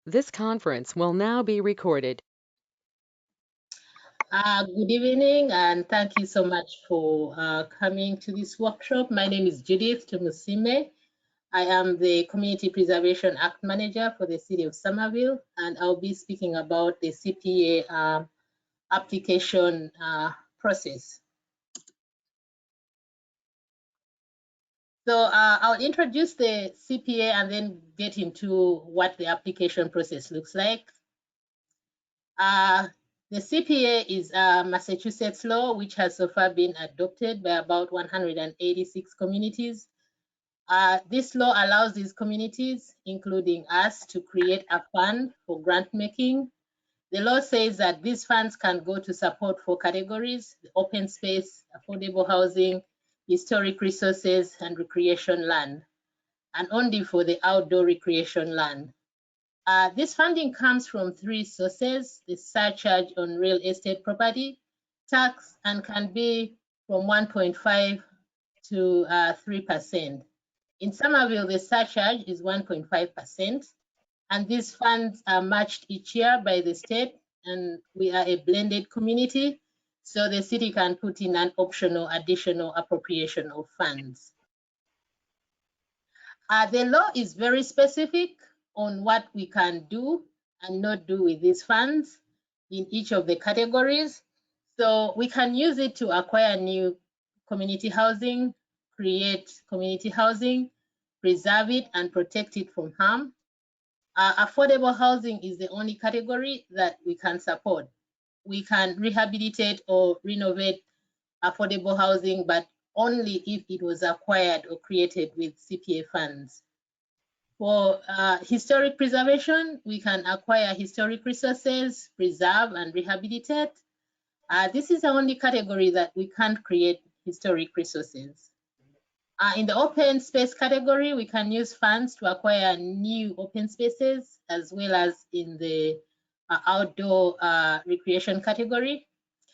This conference will now be recorded. Good evening, and thank you so much for coming to this workshop. My name is Judith Tumusime. I am the Community Preservation Act Manager for the City of Somerville, and I'll be speaking about the CPA application process. So I'll introduce the CPA and then get into what the application process looks like. The CPA is a Massachusetts law which has so far been adopted by about 186 communities. This law allows these communities, including us, to create a fund for grant making. The law says that these funds can go to support four categories: the open space, affordable housing, historic resources, and recreation land, and only for the outdoor recreation land. This funding comes from three sources: the surcharge on real estate property tax, and can be from 1.5 to 3%. In Somerville, the surcharge is 1.5%, and these funds are matched each year by the state, and we are a blended community, so the city can put in an optional additional appropriation of funds. The law is very specific on what we can do and not do with these funds in each of the categories. So we can use it to acquire new community housing, create community housing, preserve it and protect it from harm. Affordable housing is the only category that we can support. We can rehabilitate or renovate affordable housing, but only if it was acquired or created with CPA funds. For historic preservation, we can acquire historic resources, preserve and rehabilitate. This is the only category that we can't create historic resources. In the open space category, we can use funds to acquire new open spaces, as well as in the outdoor recreation category.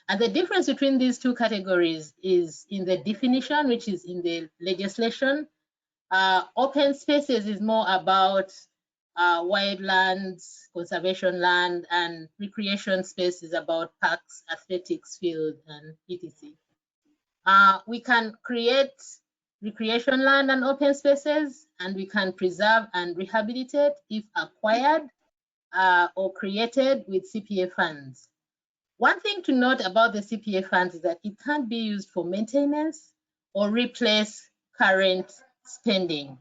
And the difference between these two categories is in the definition, which is in the legislation. Open spaces is more about wildlands, conservation land, and recreation space is about parks, athletics field, and etc. We can create recreation land and open spaces, and we can preserve and rehabilitate if acquired or created with CPA funds. One thing to note about the CPA funds is that it can't be used for maintenance or replace current spending.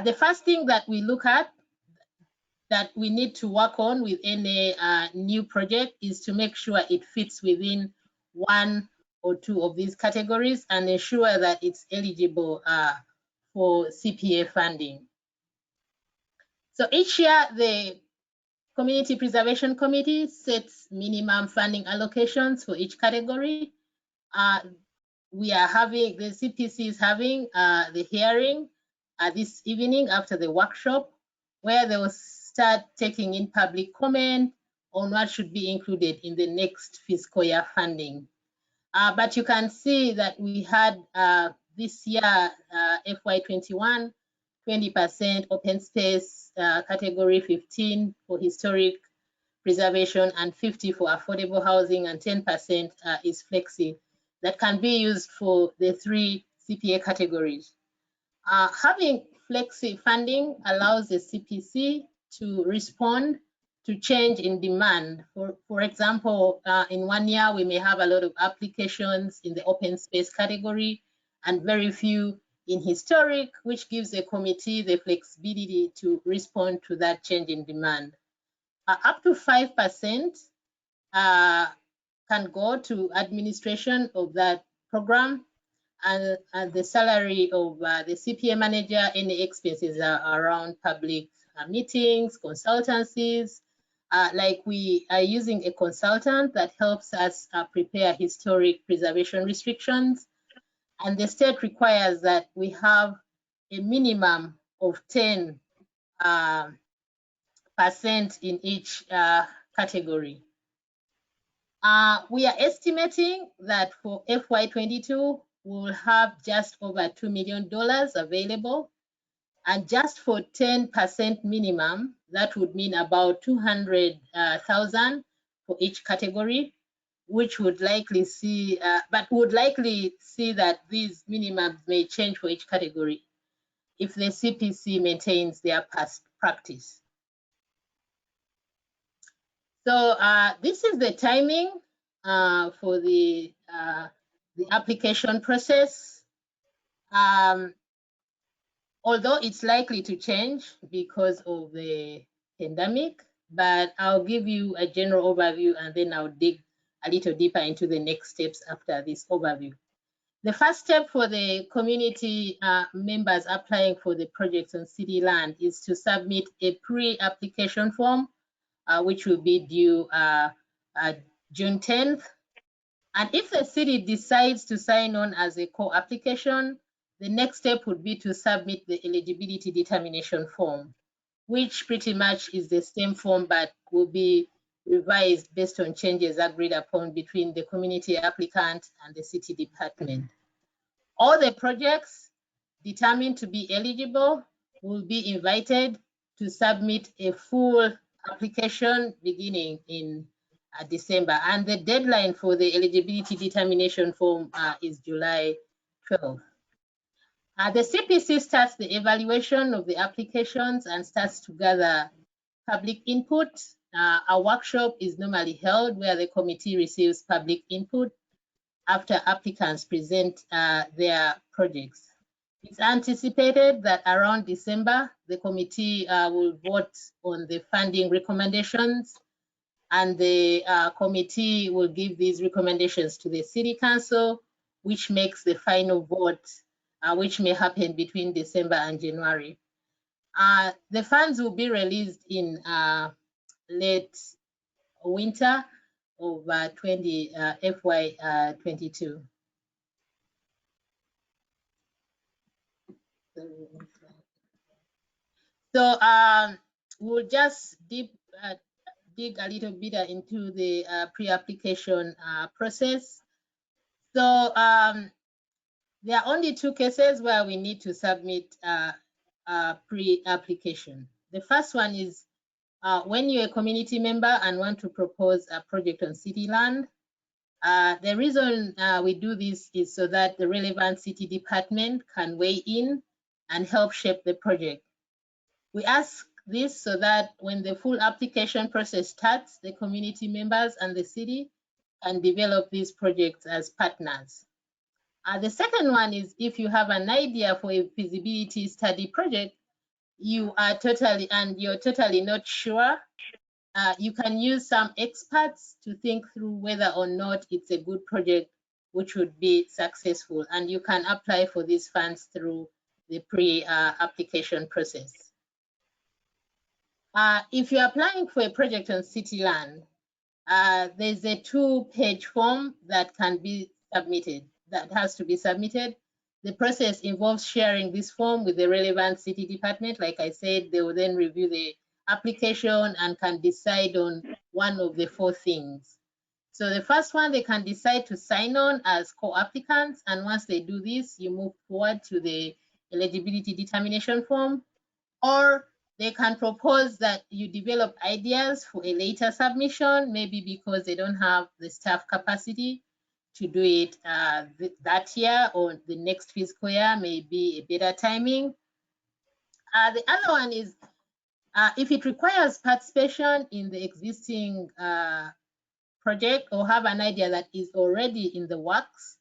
The first thing that we look at that we need to work on with any new project is to make sure it fits within one or two of these categories and ensure that it's eligible for CPA funding. So each year, the Community Preservation Committee sets minimum funding allocations for each category. We are having, the CPC is having the hearing this evening after the workshop, where they will start taking in public comment on what should be included in the next fiscal year funding. But you can see that we had this year, FY21, 20% open space, category 15 for historic preservation, and 50 for affordable housing, and 10% is flexi that can be used for the three CPA categories. Having flexi funding allows the CPC to respond to change in demand. For example, in 1 year, we may have a lot of applications in the open space category and very few in historic, which gives the committee the flexibility to respond to that change in demand. Up to 5% can go to administration of that program, and the salary of the CPA manager, any expenses are around public meetings, consultancies. Like we are using a consultant that helps us prepare historic preservation restrictions. And the state requires that we have a minimum of 10% in each category. We are estimating that for FY22, we will have just over $2 million available. And just for 10% minimum, that would mean about 200,000 for each category, which would likely see, that these minimums may change for each category if the CPC maintains their past practice. So this is the timing for the application process. Although it's likely to change because of the pandemic, but I'll give you a general overview and then I'll dig a little deeper into the next steps after this overview. The first step for the community members applying for the projects on city land is to submit a pre-application form, which will be due June 10th. And if the city decides to sign on as a co-application, the next step would be to submit the eligibility determination form, which pretty much is the same form but will be revised based on changes agreed upon between the community applicant and the city department. All the projects determined to be eligible will be invited to submit a full application beginning in December. And the deadline for the eligibility determination form is July 12th. The CPC starts the evaluation of the applications and starts to gather public input. A workshop is normally held where the committee receives public input after applicants present their projects. It's anticipated that around December, the committee will vote on the funding recommendations, and the committee will give these recommendations to the City Council, which makes the final vote, which may happen between December and January. The funds will be released in late winter of FY 22. So we'll just dig a little bit into the pre-application process. So there are only two cases where we need to submit pre-application. The first one is when you're a community member and want to propose a project on city land. The reason we do this is so that the relevant city department can weigh in and help shape the project. We ask this so that when the full application process starts, the community members and the city can develop these projects as partners. The second one is if you have an idea for a feasibility study project, you're totally not sure, you can use some experts to think through whether or not it's a good project which would be successful, and you can apply for these funds through the pre-application process. If you're applying for a project on city land, there's a 2-page form that can be submitted, that has to be submitted. The process involves sharing this form with the relevant city department. Like I said, they will then review the application and can decide on one of the 4 things. So the first one, they can decide to sign on as co-applicants, and once they do this, you move forward to the eligibility determination form, or they can propose that you develop ideas for a later submission, maybe because they don't have the staff capacity to do it that year, or the next fiscal year may be a better timing. The other one is if it requires participation in the existing project or have an idea that is already in the works,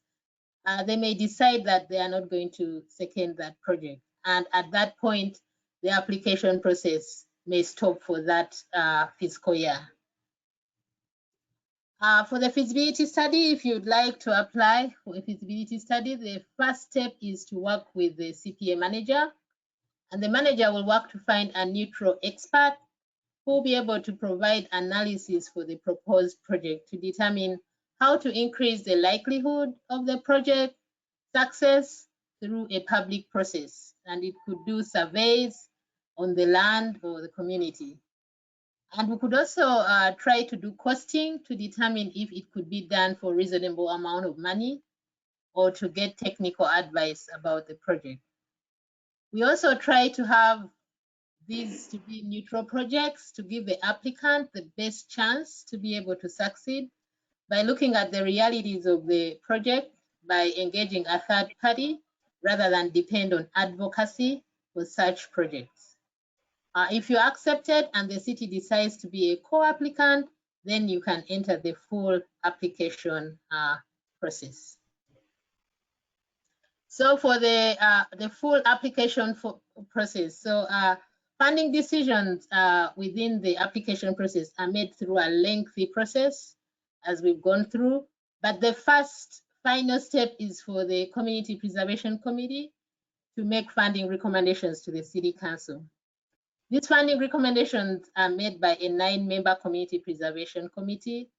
they may decide that they are not going to second that project. And at that point, the application process may stop for that fiscal year. For the feasibility study, if you'd like to apply for a feasibility study, the first step is to work with the CPA manager, and the manager will work to find a neutral expert who will be able to provide analysis for the proposed project to determine how to increase the likelihood of the project success through a public process. And it could do surveys on the land or the community. And we could also try to do costing to determine if it could be done for a reasonable amount of money, or to get technical advice about the project. We also try to have these to be neutral projects to give the applicant the best chance to be able to succeed by looking at the realities of the project, by engaging a third party rather than depend on advocacy for such projects. If you're accepted and the city decides to be a co-applicant, then you can enter the full application process. So for the full application process, so funding decisions within the application process are made through a lengthy process, as we've gone through. But the first final step is for the Community Preservation Committee to make funding recommendations to the City Council. These funding recommendations are made by a 9-member Community Preservation Committee.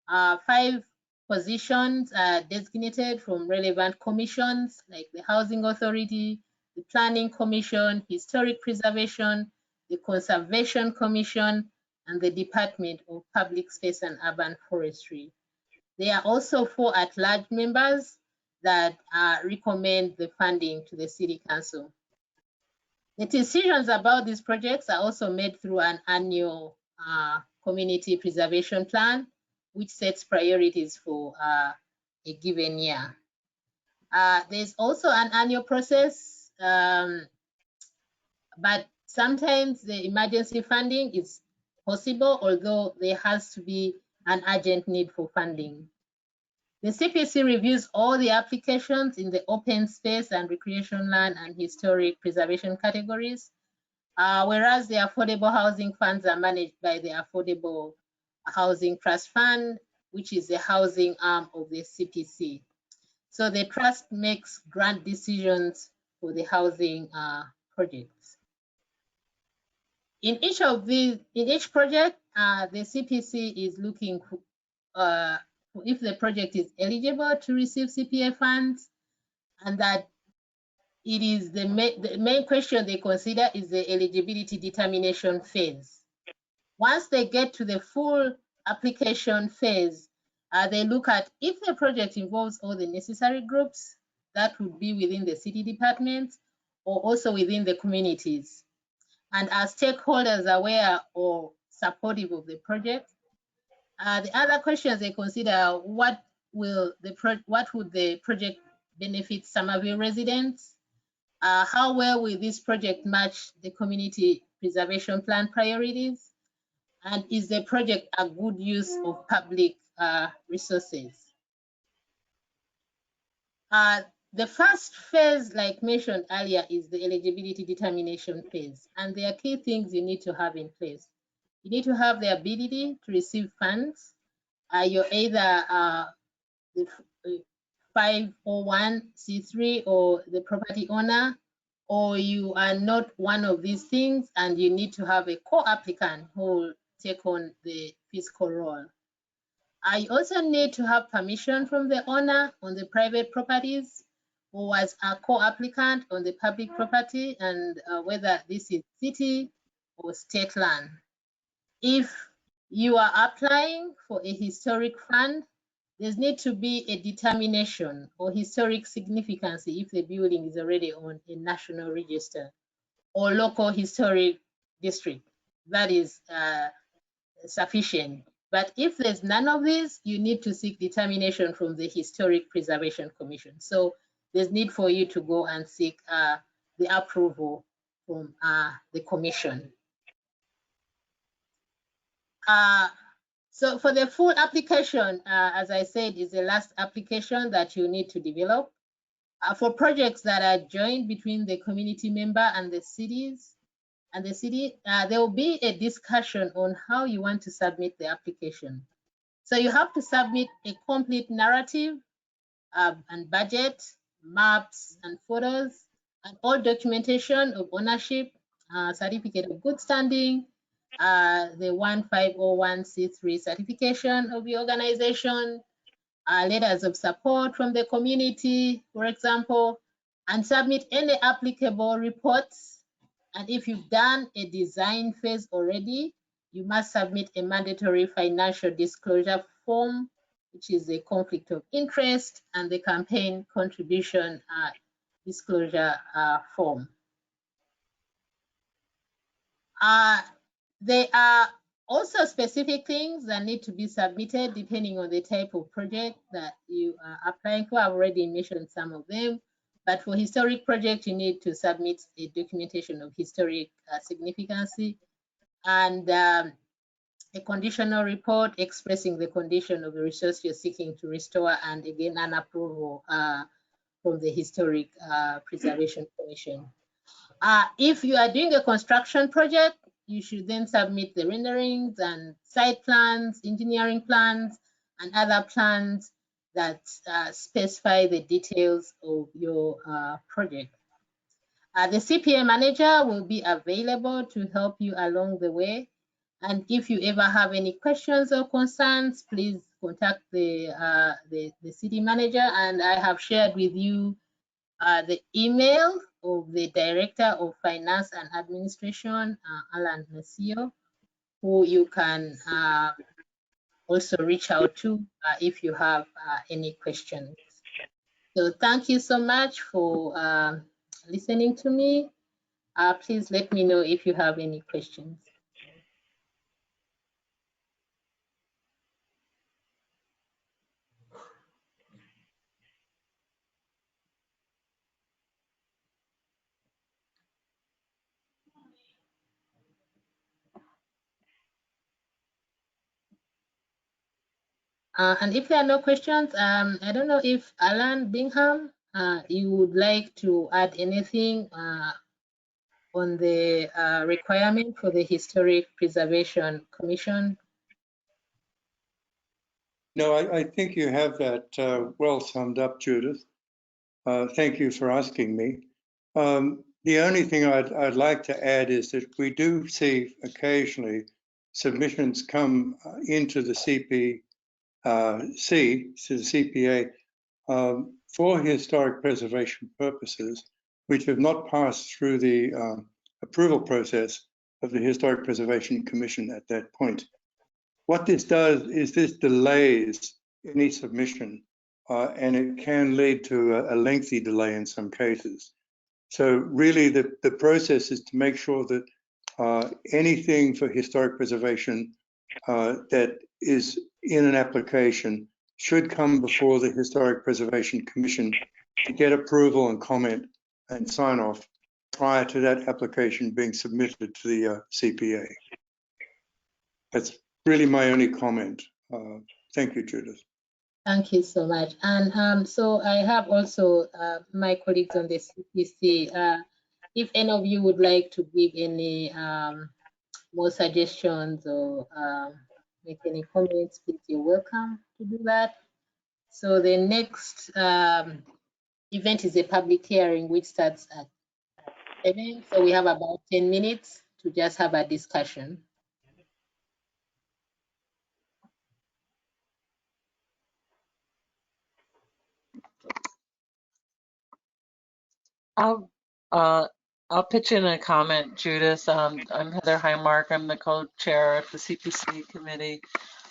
5 positions are designated from relevant commissions like the Housing Authority, the Planning Commission, Historic Preservation, the Conservation Commission, and the Department of Public Space and Urban Forestry. There are also 4 at-large members that recommend the funding to the City Council. The decisions about these projects are also made through an annual community preservation plan, which sets priorities for a given year. There's also an annual process, but sometimes the emergency funding is possible, although there has to be an urgent need for funding. The CPC reviews all the applications in the open space and recreation land and historic preservation categories, whereas the affordable housing funds are managed by the Affordable Housing Trust Fund, which is the housing arm of the CPC. So the trust makes grant decisions for the housing projects. In each project, the CPC is looking if the project is eligible to receive CPA funds, and that it is the main question they consider is the eligibility determination phase. Once they get to the full application phase, they look at if the project involves all the necessary groups that would be within the city department or also within the communities. And are stakeholders aware or supportive of the project? The other questions they consider, what would the project benefit Somerville residents? How well will this project match the community preservation plan priorities? And is the project a good use of public resources? The first phase, like mentioned earlier, is the eligibility determination phase. And there are key things you need to have in place. You need to have the ability to receive funds. You're either the 501c3 or the property owner, or you are not one of these things and you need to have a co-applicant who will take on the fiscal role. I also need to have permission from the owner on the private properties who was a co-applicant on the public property, and whether this is city or state land. If you are applying for a historic fund, there's need to be a determination or historic significance if the building is already on a national register or local historic district. That is sufficient. But if there's none of these, you need to seek determination from the Historic Preservation Commission. So there's need for you to go and seek the approval from the commission. So for the full application, as I said, is the last application that you need to develop. For projects that are joined between the community member and the cities, there will be a discussion on how you want to submit the application. So you have to submit a complete narrative and budget, maps and photos, and all documentation of ownership, certificate of good standing, the 1501c3 certification of the organization, letters of support from the community, for example, and submit any applicable reports. And if you've done a design phase already, you must submit a mandatory financial disclosure form, which is a conflict of interest, and the campaign contribution disclosure form. There are also specific things that need to be submitted depending on the type of project that you are applying for. I've already mentioned some of them, but for historic project, you need to submit a documentation of historic significance and a conditional report expressing the condition of the resource you're seeking to restore, and again, an approval from the Historic Preservation Commission. If you are doing a construction project, you should then submit the renderings and site plans, engineering plans, and other plans that specify the details of your project. The CPA manager will be available to help you along the way. And if you ever have any questions or concerns, please contact the city manager. And I have shared with you the email of the Director of Finance and Administration, Alan Nasio, who you can also reach out to if you have any questions. So thank you so much for listening to me. Please let me know if you have any questions. And if there are no questions, I don't know if Alan Bingham, you would like to add anything on the requirement for the Historic Preservation Commission? No, I think you have that well summed up, Judith. Thank you for asking me. The only thing I'd like to add is that we do see occasionally submissions come into the CPC, to the CPA, for historic preservation purposes, which have not passed through the approval process of the Historic Preservation Commission at that point. What this does is this delays any submission, and it can lead to a lengthy delay in some cases. So really the process is to make sure that anything for historic preservation that is in an application should come before the Historic Preservation Commission to get approval and comment and sign off prior to that application being submitted to the CPA. That's really my only comment. Thank you, Judith. Thank you so much. And so I have also my colleagues on the CPC. If any of you would like to give any more suggestions or make any comments, please, you're welcome to do that. So the next event is a public hearing, which starts at 7. So we have about 10 minutes to just have a discussion. I'll pitch in a comment, Judith. I'm Heather Highmark. I'm the co-chair of the CPC committee.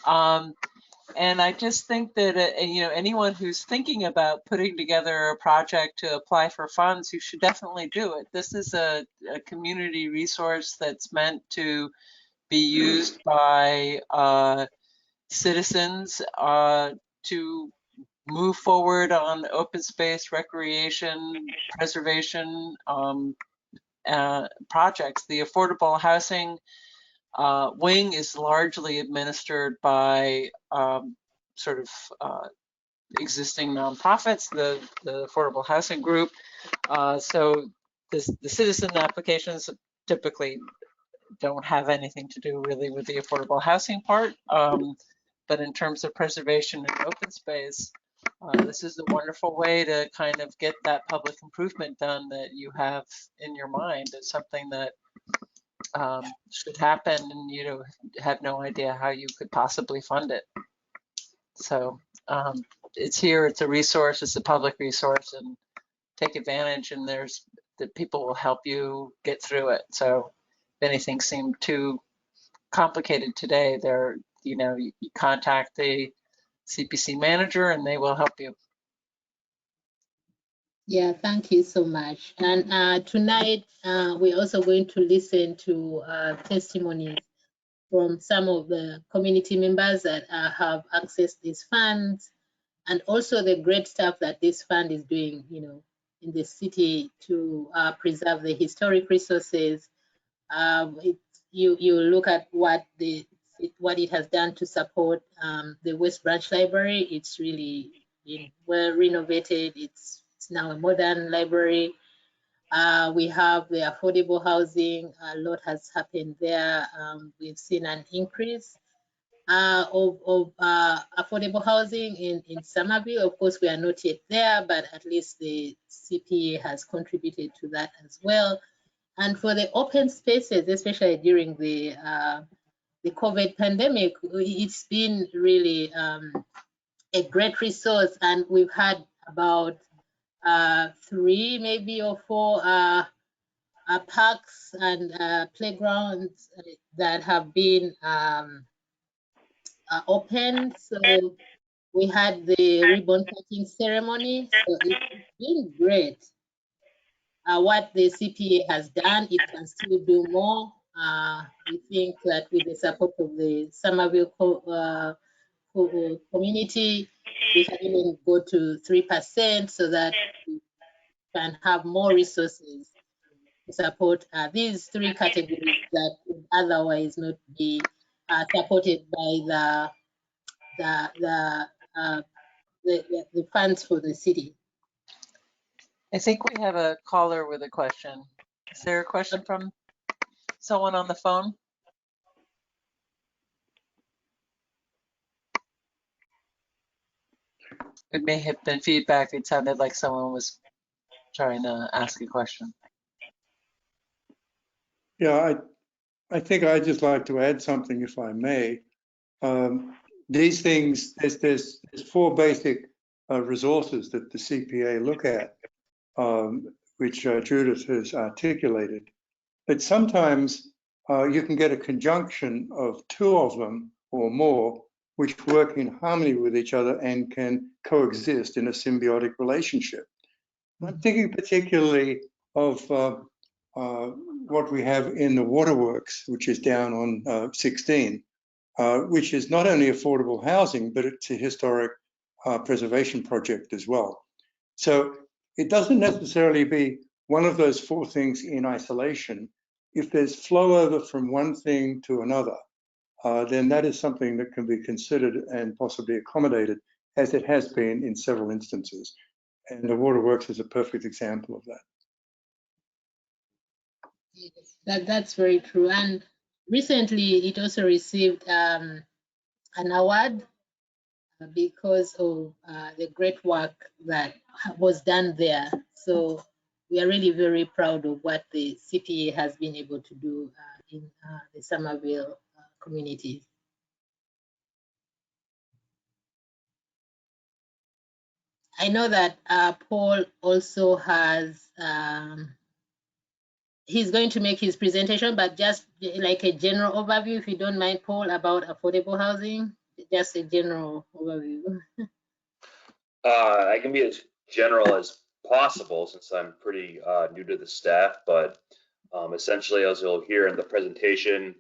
And I just think that anyone who's thinking about putting together a project to apply for funds, you should definitely do it. This is a community resource that's meant to be used by citizens to move forward on open space, recreation, preservation projects. The affordable housing wing is largely administered by sort of existing nonprofits, the Affordable Housing Group. So the citizen applications typically don't have anything to do really with the affordable housing part. But in terms of preservation and open space, this is a wonderful way to kind of get that public improvement done that you have in your mind. It's something that should happen, and you have no idea how you could possibly fund it. So it's here, it's a resource, it's a public resource, and take advantage, and the people will help you get through it. So if anything seemed too complicated today, you contact the CPC manager and they will help you. Yeah, thank you so much. And tonight, we're also going to listen to testimonies from some of the community members that have accessed these funds, and also the great stuff that this fund is doing, in the city to preserve the historic resources. You look at what it has done to support the West Branch Library. It's really been well renovated. It's now a modern library. We have the affordable housing. A lot has happened there. We've seen an increase of affordable housing in Somerville. Of course, we are not yet there, but at least the CPA has contributed to that as well. And for the open spaces, especially during the COVID pandemic, it's been really a great resource. And we've had about 3 maybe or 4 parks and playgrounds that have been open. So we had the ribbon cutting ceremony. So it's been great. What the CPA has done, it can still do more. We think that with the support of the Somerville community, we can even go to 3% so that we can have more resources to support these 3 categories that would otherwise not be supported by the funds for the city. I think we have a caller with a question. Is there a question from someone on the phone? It may have been feedback. It sounded like someone was trying to ask a question. Yeah, I think I'd just like to add something, if I may. These things, there's 4 basic resources that the CPA look at, which Judith has articulated. But sometimes you can get a conjunction of 2 of them or more, which work in harmony with each other and can coexist in a symbiotic relationship. I'm thinking particularly of what we have in the waterworks, which is down on 16, which is not only affordable housing, but it's a historic preservation project as well. So it doesn't necessarily be one of those 4 things in isolation. If there's flow over from one thing to another, then that is something that can be considered and possibly accommodated, as it has been in several instances. And the waterworks is a perfect example of that. That's very true. And recently, it also received an award because of the great work that was done there. So we are really very proud of what the CPA has been able to do in the Somerville community. I know that Paul also has, he's going to make his presentation, but just like a general overview, if you don't mind, Paul, about affordable housing, just a general overview. I can be as general as possible since I'm pretty new to the staff, but essentially, as you'll hear in the presentation,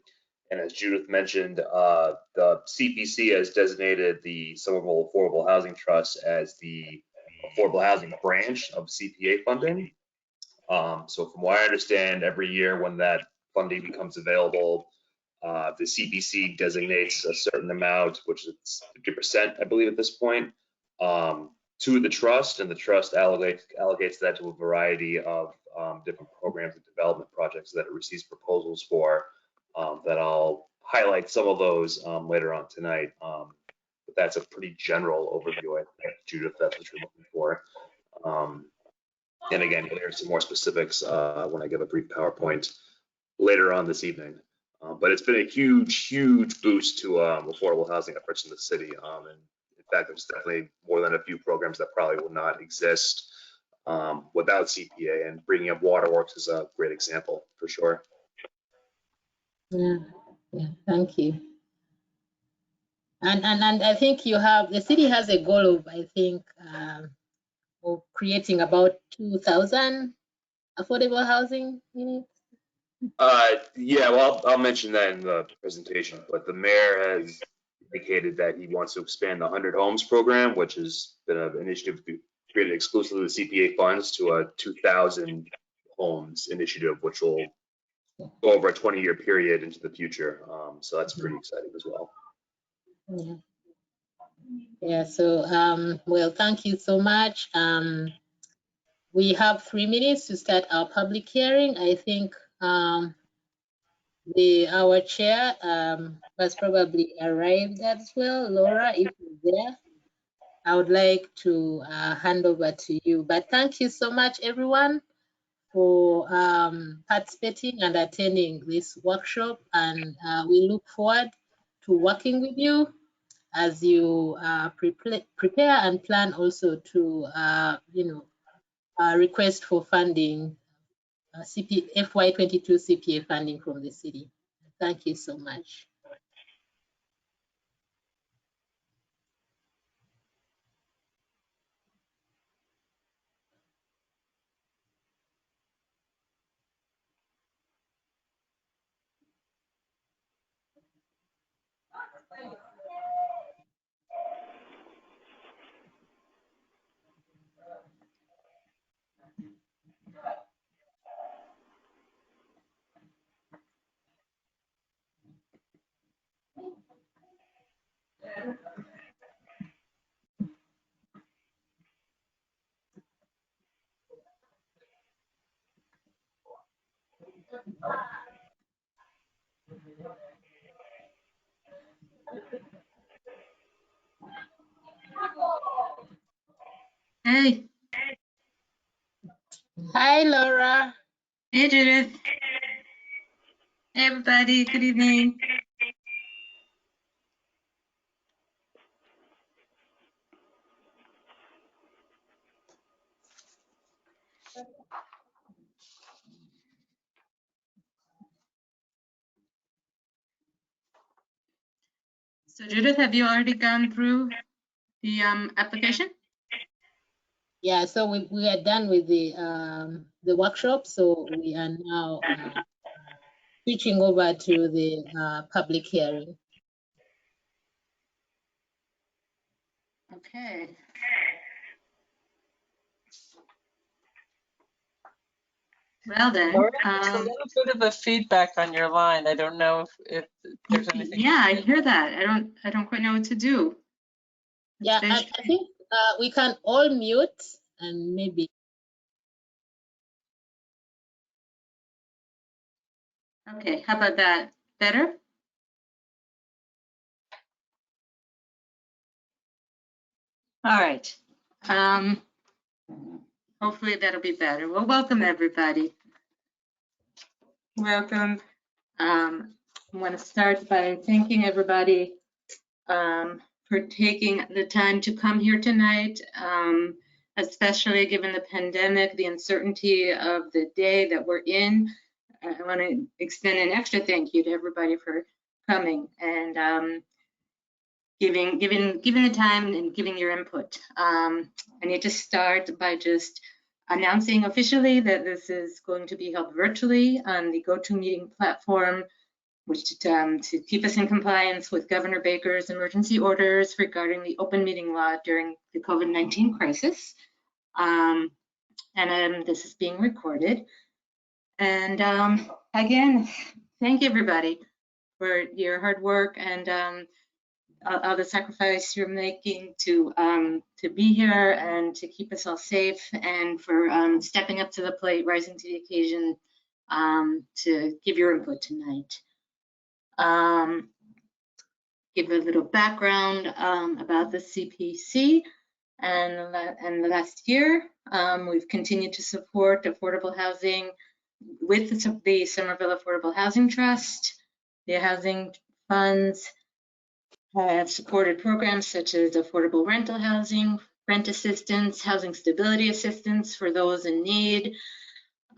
and as Judith mentioned, the CPC has designated the Somerville Affordable Housing Trust as the affordable housing branch of CPA funding. So from what I understand, every year when that funding becomes available, the CPC designates a certain amount, which is 50%, I believe, at this point, to the trust, and the trust allocates that to a variety of different programs and development projects that it receives proposals for. That I'll highlight some of those later on tonight. But that's a pretty general overview, I think, Judith, that's what you're looking for. And again, you'll hear some more specifics when I give a brief PowerPoint later on this evening. But it's been a huge, huge boost to affordable housing efforts in the city. And in fact, there's definitely more than a few programs that probably would not exist without CPA, and bringing up waterworks is a great example for sure. Yeah, thank you. And I think you have, the city has a goal of, I think, of creating about 2,000 affordable housing units. Yeah, well, I'll mention that in the presentation, but the mayor has indicated that he wants to expand the 100 homes program, which has been an initiative created exclusively with CPA funds, to a 2,000 homes initiative, which will go over a 20-year period into the future. So that's pretty exciting as well. Yeah. Yeah, so well, thank you so much. We have 3 minutes to start our public hearing. I think our chair has probably arrived as well. Laura, if you're there, I would like to hand over to you. But thank you so much, everyone, for participating and attending this workshop. And we look forward to working with you as you prepare and plan also to, request for funding, FY22 CPA funding from the city. Thank you so much. Hey. Hi, Laura. Hey, Judith. Hey, everybody. Good evening. So, Judith, have you already gone through the application? Yeah, so we are done with the workshop, so we are now switching over to the public hearing. Okay. Well then, Laura, there's a little bit of a feedback on your line. I don't know if there's anything. yeah, I hear that. I don't quite know what to do. Yeah, and I think we can all mute and maybe. Okay, how about that? Better? All right. Hopefully that'll be better. Well, welcome everybody. Welcome. I want to start by thanking everybody for taking the time to come here tonight, especially given the pandemic, the uncertainty of the day that we're in. I want to extend an extra thank you to everybody for coming and giving the time and giving your input. I need to start by just announcing officially that this is going to be held virtually on the GoToMeeting platform, which to keep us in compliance with Governor Baker's emergency orders regarding the open meeting law during the COVID-19 crisis. This is being recorded. And again, thank everybody for your hard work and all the sacrifice you're making to be here and to keep us all safe, and for stepping up to the plate, rising to the occasion to give your input tonight. Give a little background about the CPC. And the last year, we've continued to support affordable housing with the Somerville Affordable Housing Trust. The housing funds have supported programs such as affordable rental housing, rent assistance, housing stability assistance for those in need,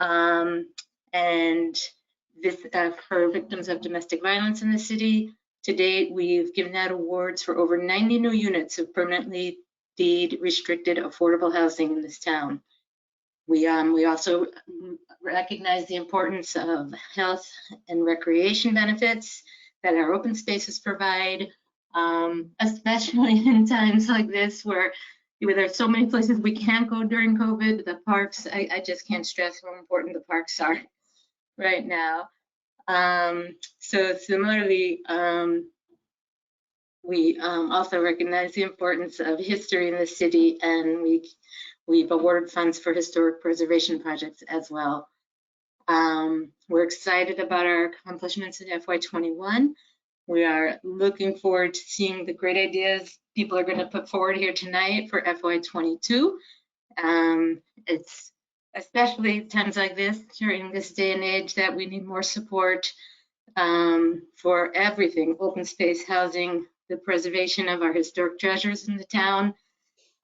and this for victims of domestic violence in the city. To date, we've given out awards for over 90 new units of permanently deed restricted affordable housing in this town. We also recognize the importance of health and recreation benefits that our open spaces provide, especially in times like this where there's so many places we can't go during COVID. The parks, I just can't stress how important the parks are right now. So similarly, we also recognize the importance of history in the city, and we've awarded funds for historic preservation projects as well. We're excited about our accomplishments in FY21. We are looking forward to seeing the great ideas people are going to put forward here tonight for FY22. It's especially times like this, during this day and age, that we need more support for everything: open space, housing, the preservation of our historic treasures in the town.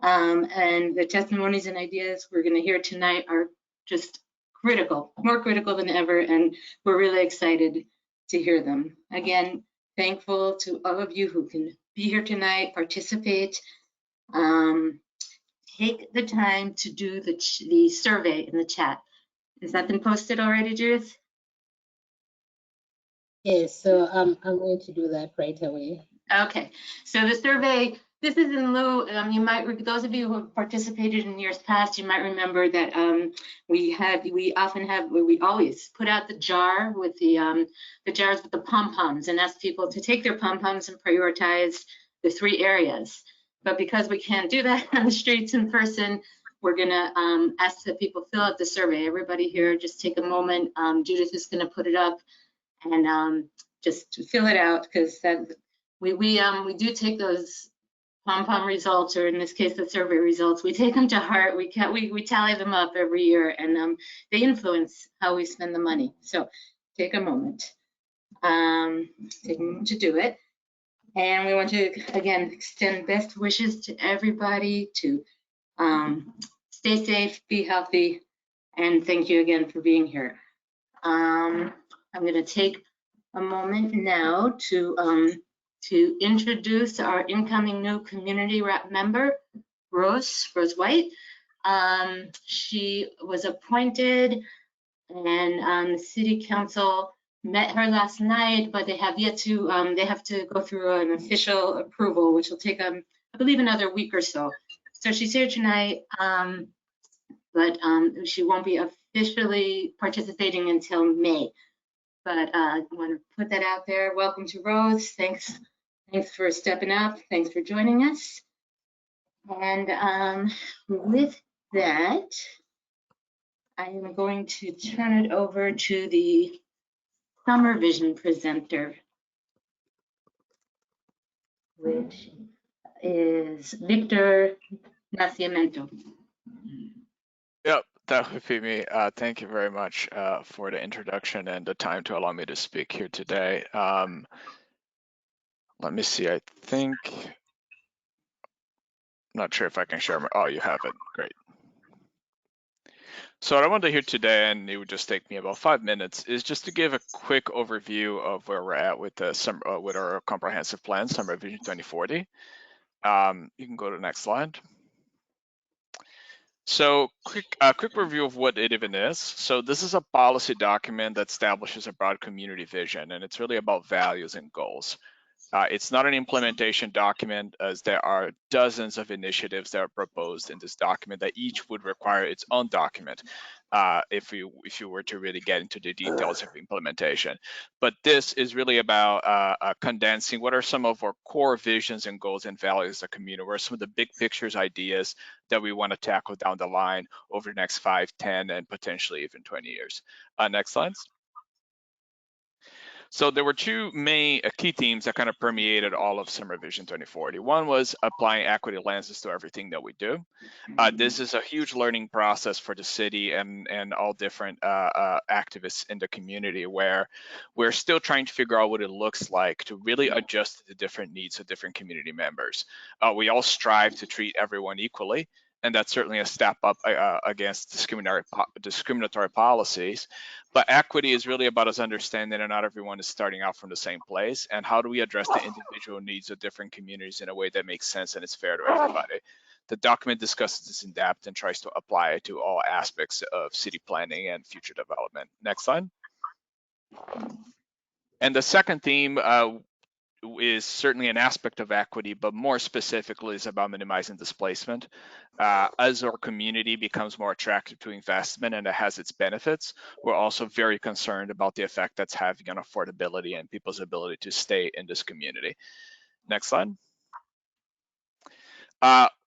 And the testimonies and ideas we're going to hear tonight are just critical, more critical than ever, and we're really excited to hear them. Again, thankful to all of you who can be here tonight, participate. Take the time to do the survey in the chat. Has that been posted already, Judith? Yes, so I'm going to do that right away. Okay, so the survey, this is in lieu, you might, those of you who have participated in years past, you might remember that we always put out the jar with the jars with the pom-poms and ask people to take their pom-poms and prioritize the 3 areas. But because we can't do that on the streets in person, we're gonna ask that people fill out the survey. Everybody here, just take a moment. Judith is gonna put it up, and just fill it out, because we do take those pom-pom results, or in this case the survey results, we take them to heart. We tally them up every year, and they influence how we spend the money. So take a moment, to do it. And we want to again extend best wishes to everybody to stay safe, be healthy, and thank you again for being here. I'm going to take a moment now to introduce our incoming new community rep member, Rose White. She was appointed, and the city council met her last night, but they have yet to, they have to go through an official approval, which will take, I believe, another week or so. So she's here tonight, but she won't be officially participating until May. But I want to put that out there. Welcome to Rose. Thanks for stepping up. Thanks for joining us. And with that, I am going to turn it over to the Summer Vision presenter, which is Victor Nacimiento. Yep, that would be me. Thank you very much for the introduction and the time to allow me to speak here today. Let me see, I think, not sure if I can share my, oh, you have it, great. So what I want to hear today, and it would just take me about 5 minutes, is just to give a quick overview of where we're at with with our comprehensive plan, Summer Vision 2040. You can go to the next slide. So quick review of what it even is. So this is a policy document that establishes a broad community vision, and it's really about values and goals. It's not an implementation document, as there are dozens of initiatives that are proposed in this document that each would require its own document if you were to really get into the details of implementation. But this is really about condensing what are some of our core visions and goals and values as a community, what are some of the big pictures ideas that we want to tackle down the line over the next 5, 10, and potentially even 20 years. Next slide. So there were 2 main key themes that kind of permeated all of Summer Vision 2040. One was applying equity lenses to everything that we do. This is a huge learning process for the city and all different activists in the community, where we're still trying to figure out what it looks like to really adjust to the different needs of different community members. We all strive to treat everyone equally, and that's certainly a step up against discriminatory policies. But equity is really about us understanding that not everyone is starting out from the same place, and how do we address the individual needs of different communities in a way that makes sense and is fair to everybody. The document discusses this in depth and tries to apply it to all aspects of city planning and future development. Next slide. And the second theme is certainly an aspect of equity, but more specifically is about minimizing displacement. As our community becomes more attractive to investment and it has its benefits, we're also very concerned about the effect that's having on affordability and people's ability to stay in this community. Next slide.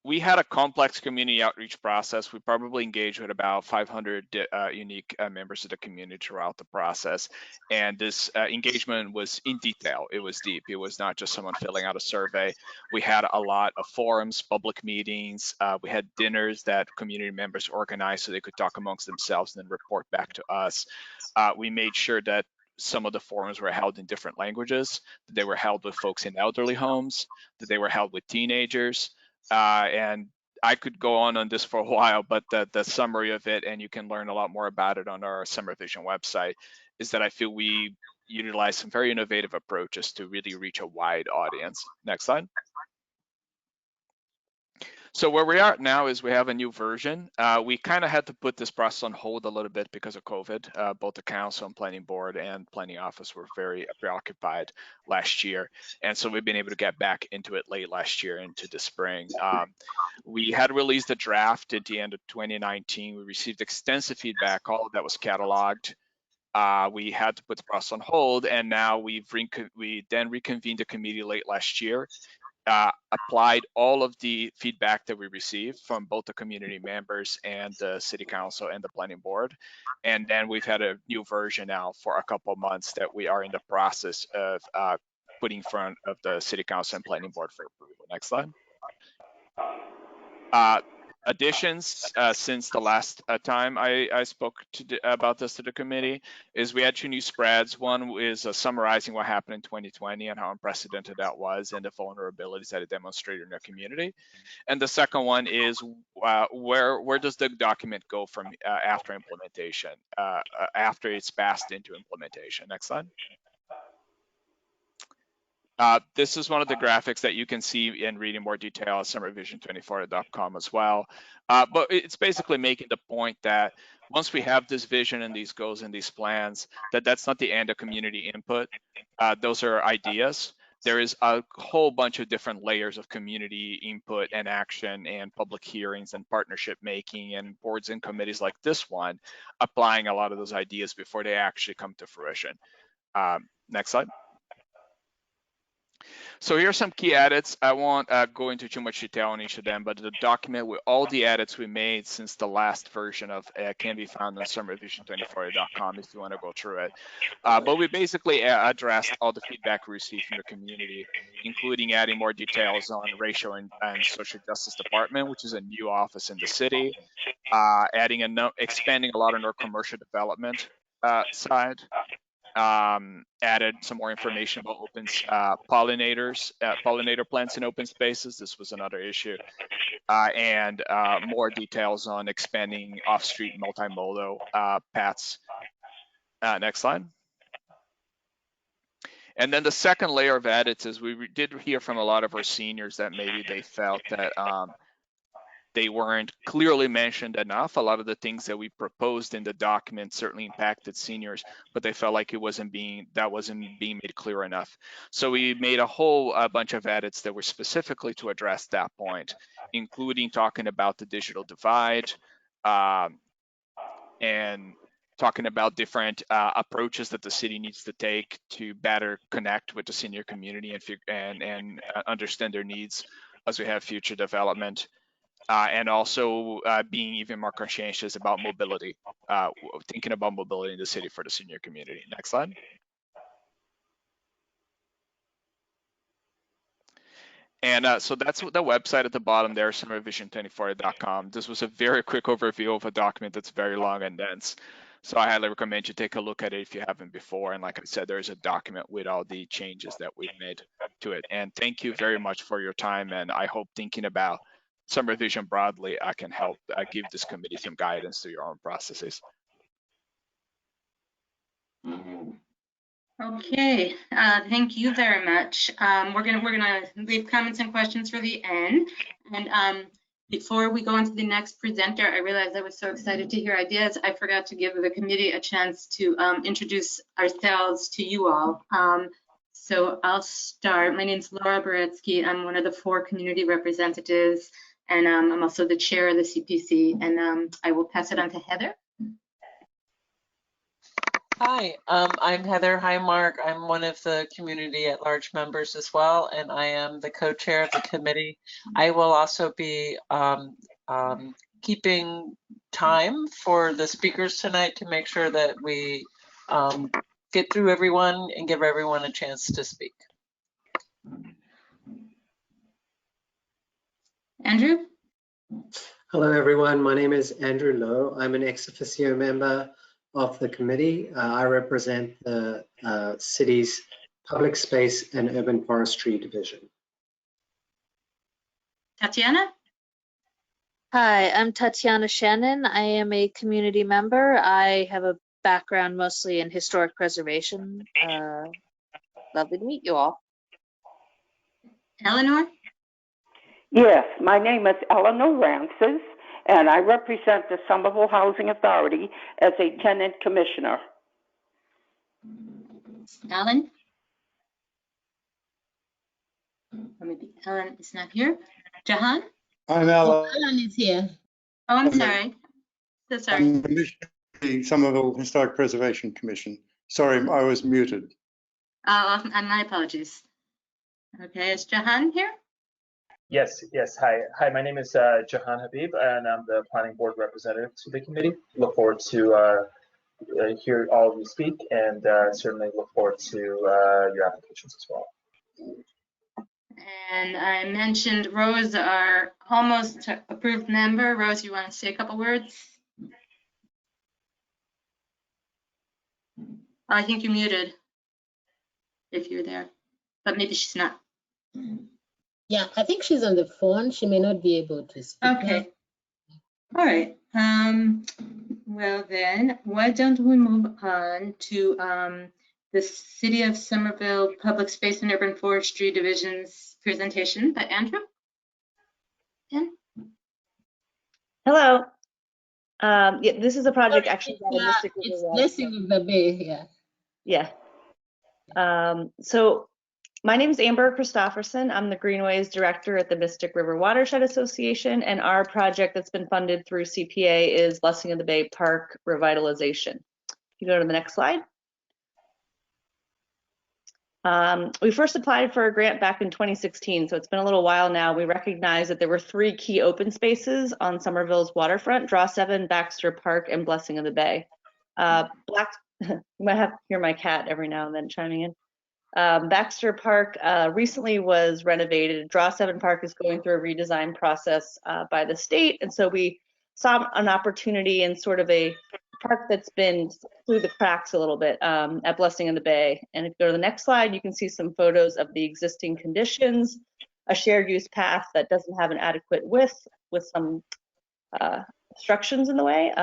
We had a complex community outreach process. We probably engaged with about 500 unique members of the community throughout the process. And this engagement was in detail. It was deep. It was not just someone filling out a survey. We had a lot of forums, public meetings. We had dinners that community members organized so they could talk amongst themselves and then report back to us. We made sure that some of the forums were held in different languages, that they were held with folks in elderly homes, that they were held with teenagers. And I could go on this for a while, but the summary of it, and you can learn a lot more about it on our Summer Vision website, is that I feel we utilize some very innovative approaches to really reach a wide audience. Next slide. So where we are now is we have a new version. We kind of had to put this process on hold a little bit because of COVID. Both the council and planning board and planning office were very preoccupied last year. And so we've been able to get back into it late last year into the spring. We had released a draft at the end of 2019. We received extensive feedback, all of that was cataloged. We had to put the process on hold, and now we then reconvened the committee late last year. Applied all of the feedback that we received from both the community members and the city council and the planning board. And then we've had a new version now for a couple of months that we are in the process of putting in front of the city council and planning board for approval. Next slide. Additions since the last time I spoke about this to the committee is we had 2 new spreads. One is summarizing what happened in 2020 and how unprecedented that was and the vulnerabilities that it demonstrated in the community. And the second one is where does the document go from after implementation, after it's passed into implementation. Next slide. This is one of the graphics that you can see and read in more detail at summervision24.com as well. But it's basically making the point that once we have this vision and these goals and these plans, that's not the end of community input. Those are ideas. There is a whole bunch of different layers of community input and action and public hearings and partnership making and boards and committees like this one, applying a lot of those ideas before they actually come to fruition. Next slide. So here are some key edits. I won't go into too much detail on each of them, but the document with all the edits we made since the last version of can be found on summervision24.com if you want to go through it. But we basically addressed all the feedback we received from the community, including adding more details on racial and social justice department, which is a new office in the city, expanding a lot on our commercial development side. Added some more information about pollinator plants in open spaces. This was another issue. And more details on expanding off-street multimodal paths. Next slide. And then the second layer of edits is we did hear from a lot of our seniors that maybe they felt that they weren't clearly mentioned enough. A lot of the things that we proposed in the document certainly impacted seniors, but they felt like that wasn't being made clear enough. So we made a whole bunch of edits that were specifically to address that point, including talking about the digital divide and talking about different approaches that the city needs to take to better connect with the senior community and understand their needs as we have future development. And also being even more conscientious about mobility, thinking about mobility in the city for the senior community. Next slide. And so that's the website at the bottom there, summervision24.com. This was a very quick overview of a document that's very long and dense. So I highly recommend you take a look at it if you haven't before. And like I said, there's a document with all the changes that we've made to it. And thank you very much for your time. And I hope thinking about Summer Vision broadly, I can help give this committee some guidance to your own processes. Okay, thank you very much. We're gonna leave comments and questions for the end. And Before we go on to the next presenter, I realized I was so excited to hear ideas. I forgot to give the committee a chance to introduce ourselves to you all. So I'll start. My name is Laura Boretsky. I'm one of the 4 community representatives, and I'm also the chair of the CPC. And I will pass it on to Heather. Hi, I'm Heather. Hi, Mark. I'm one of the community at large members as well, and I am the co-chair of the committee. I will also be keeping time for the speakers tonight to make sure that we get through everyone and give everyone a chance to speak. Andrew? Hello, everyone. My name is Andrew Lowe. I'm an ex officio member of the committee. I represent the city's Public Space and Urban Forestry Division. Tatiana? Hi, I'm Tatiana Shannon. I am a community member. I have a background mostly in historic preservation. Lovely to meet you all. Eleanor? Yes, my name is Eleanor Rances, and I represent the Somerville Housing Authority as a tenant commissioner. Alan? Or maybe Alan is not here. Jahan? I'm Oh, Alan. Alan is here. Oh, I'm sorry. So sorry. I'm the Commissioner of the Somerville Historic Preservation Commission. Sorry, I was muted. And my apologies. Okay, is Jahan here? Yes. Hi, my name is Jahan Habib, and I'm the planning board representative to the committee. Look forward to hear all of you speak, and certainly look forward to your applications as well. And I mentioned Rose, our almost approved member. Rose, you want to say a couple words? I think you're muted if you're there, but maybe she's not. Yeah, I think she's on the phone. She may not be able to speak. Okay. All right. Well then, why don't we move on to the City of Somerville Public Space and Urban Forestry Division's presentation by Andrew? Dan? Hello. Yeah, this is a project Sorry, actually by the Mystic River it's Watershed. Blessing of the Bay, yeah. Yeah. So my name is Amber Christofferson. I'm the Greenways Director at the Mystic River Watershed Association, and our project that's been funded through CPA is Blessing of the Bay Park Revitalization. If you go to the next slide. We first applied for a grant back in 2016, so it's been a little while now. We recognized that there were 3 key open spaces on Somerville's waterfront: Draw 7, Baxter Park, and Blessing of the Bay. You might have to hear my cat every now and then chiming in. Baxter Park recently was renovated. Draw 7 Park is going through a redesign process by the state, and so we saw an opportunity in sort of a park that's been through the cracks a little bit at Blessing of the Bay. And if you go to the next slide, you can see some photos of the existing conditions, a shared use path that doesn't have an adequate width with some obstructions in the way.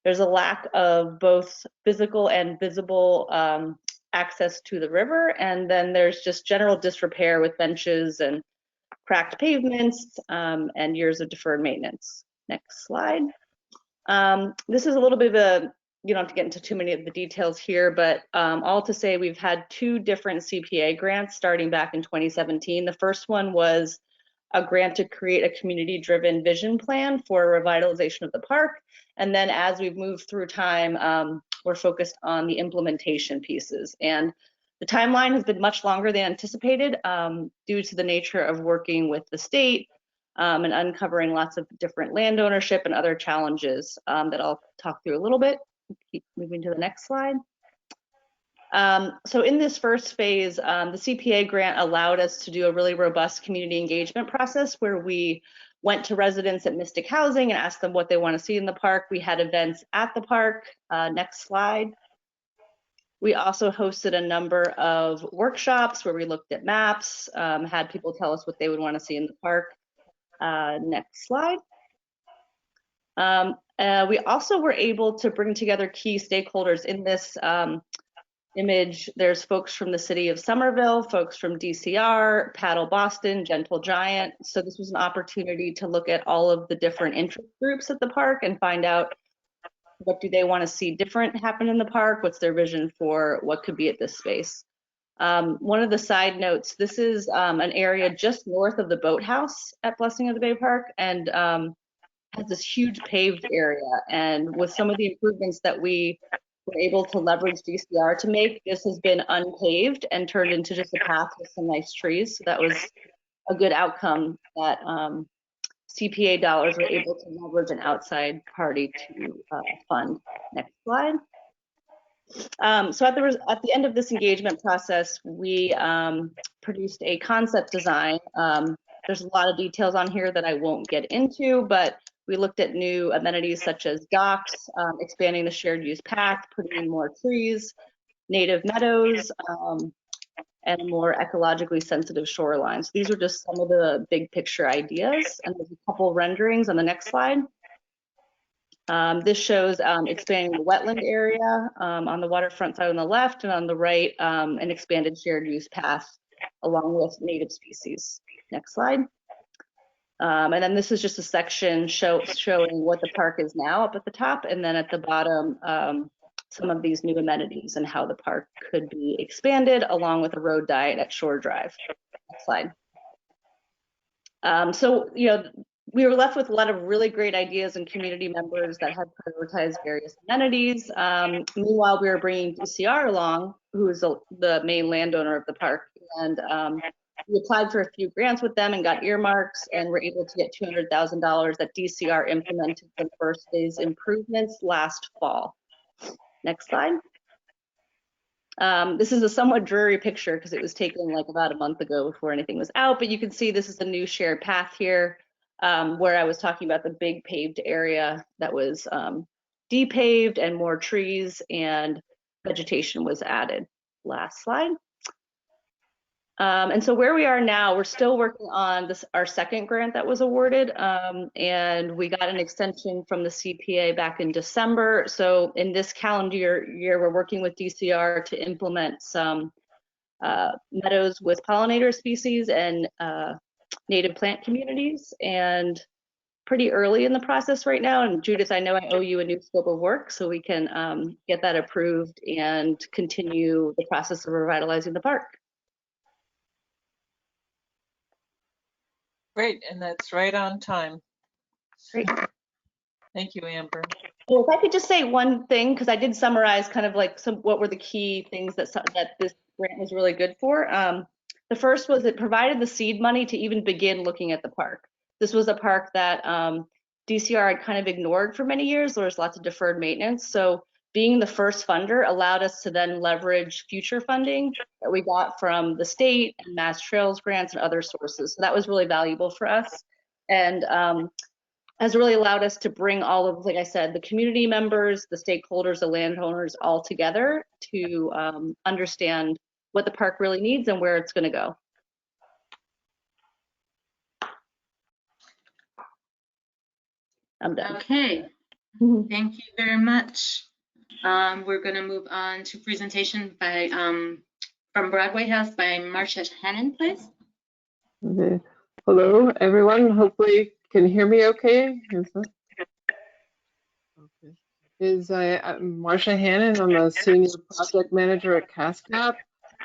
There's a lack of both physical and visible access to the river, and then there's just general disrepair with benches and cracked pavements and years of deferred maintenance. Next slide. This is a little bit of a, you don't have to get into too many of the details here, but all to say we've had 2 different CPA grants starting back in 2017. The first one was a grant to create a community-driven vision plan for revitalization of the park. And then as we've moved through time, we're focused on the implementation pieces. And the timeline has been much longer than anticipated due to the nature of working with the state and uncovering lots of different land ownership and other challenges that I'll talk through a little bit. Keep moving to the next slide. So in this first phase, the CPA grant allowed us to do a really robust community engagement process where we went to residents at Mystic Housing and asked them what they want to see in the park. We had events at the park. Next slide. We also hosted a number of workshops where we looked at maps, had people tell us what they would want to see in the park. Next slide. We also were able to bring together key stakeholders in this image, there's folks from the city of Somerville, folks from DCR, Paddle Boston, Gentle Giant. So this was an opportunity to look at all of the different interest groups at the park and find out what do they want to see different happen in the park, what's their vision for what could be at this space. One of the side notes, this is an area just north of the boathouse at Blessing of the Bay Park, and has this huge paved area. And with some of the improvements that we were able to leverage DCR to make, this has been unpaved and turned into just a path with some nice trees. So that was a good outcome that CPA dollars were able to leverage an outside party to fund. Next slide. So at the end of this engagement process, we produced a concept design. There's a lot of details on here that I won't get into, but we looked at new amenities such as docks, expanding the shared use path, putting in more trees, native meadows, and more ecologically sensitive shorelines. These are just some of the big picture ideas, and there's a couple renderings on the next slide. This shows expanding the wetland area on the waterfront side on the left, and on the right, an expanded shared use path along with native species. Next slide. And then this is just a section showing what the park is now up at the top, and then at the bottom, some of these new amenities and how the park could be expanded along with a road diet at Shore Drive. Next slide. So, you know, we were left with a lot of really great ideas and community members that had prioritized various amenities. Meanwhile, we were bringing DCR along, who is the main landowner of the park, and we applied for a few grants with them and got earmarks, and were able to get $200,000 that DCR implemented the first phase improvements last fall. Next slide. This is a somewhat dreary picture because it was taken like about a month ago before anything was out, but you can see this is a new shared path here where I was talking about the big paved area that was depaved and more trees and vegetation was added. Last slide. And so where we are now, we're still working on our second grant that was awarded, and we got an extension from the CPA back in December. So in this calendar year, we're working with DCR to implement some meadows with pollinator species and native plant communities, and pretty early in the process right now. And Judith, I know I owe you a new scope of work so we can get that approved and continue the process of revitalizing the park. Great, and that's right on time. Great. Thank you, Amber. Well, if I could just say one thing, because I did summarize kind of like what were the key things that this grant was really good for. The first was it provided the seed money to even begin looking at the park. This was a park that DCR had kind of ignored for many years. There was lots of deferred maintenance. So being the first funder allowed us to then leverage future funding that we got from the state and Mass Trails grants and other sources. So that was really valuable for us, and has really allowed us to bring all of, like I said, the community members, the stakeholders, the landowners all together to understand what the park really needs and where it's going to go. I'm done. Okay, thank you very much. We're going to move on to presentation by from Broadway House by Marcia Hannon, please. Okay. Hello, everyone. Hopefully you can hear me okay. I'm Marcia Hannon. I'm a senior project manager at CASCAP,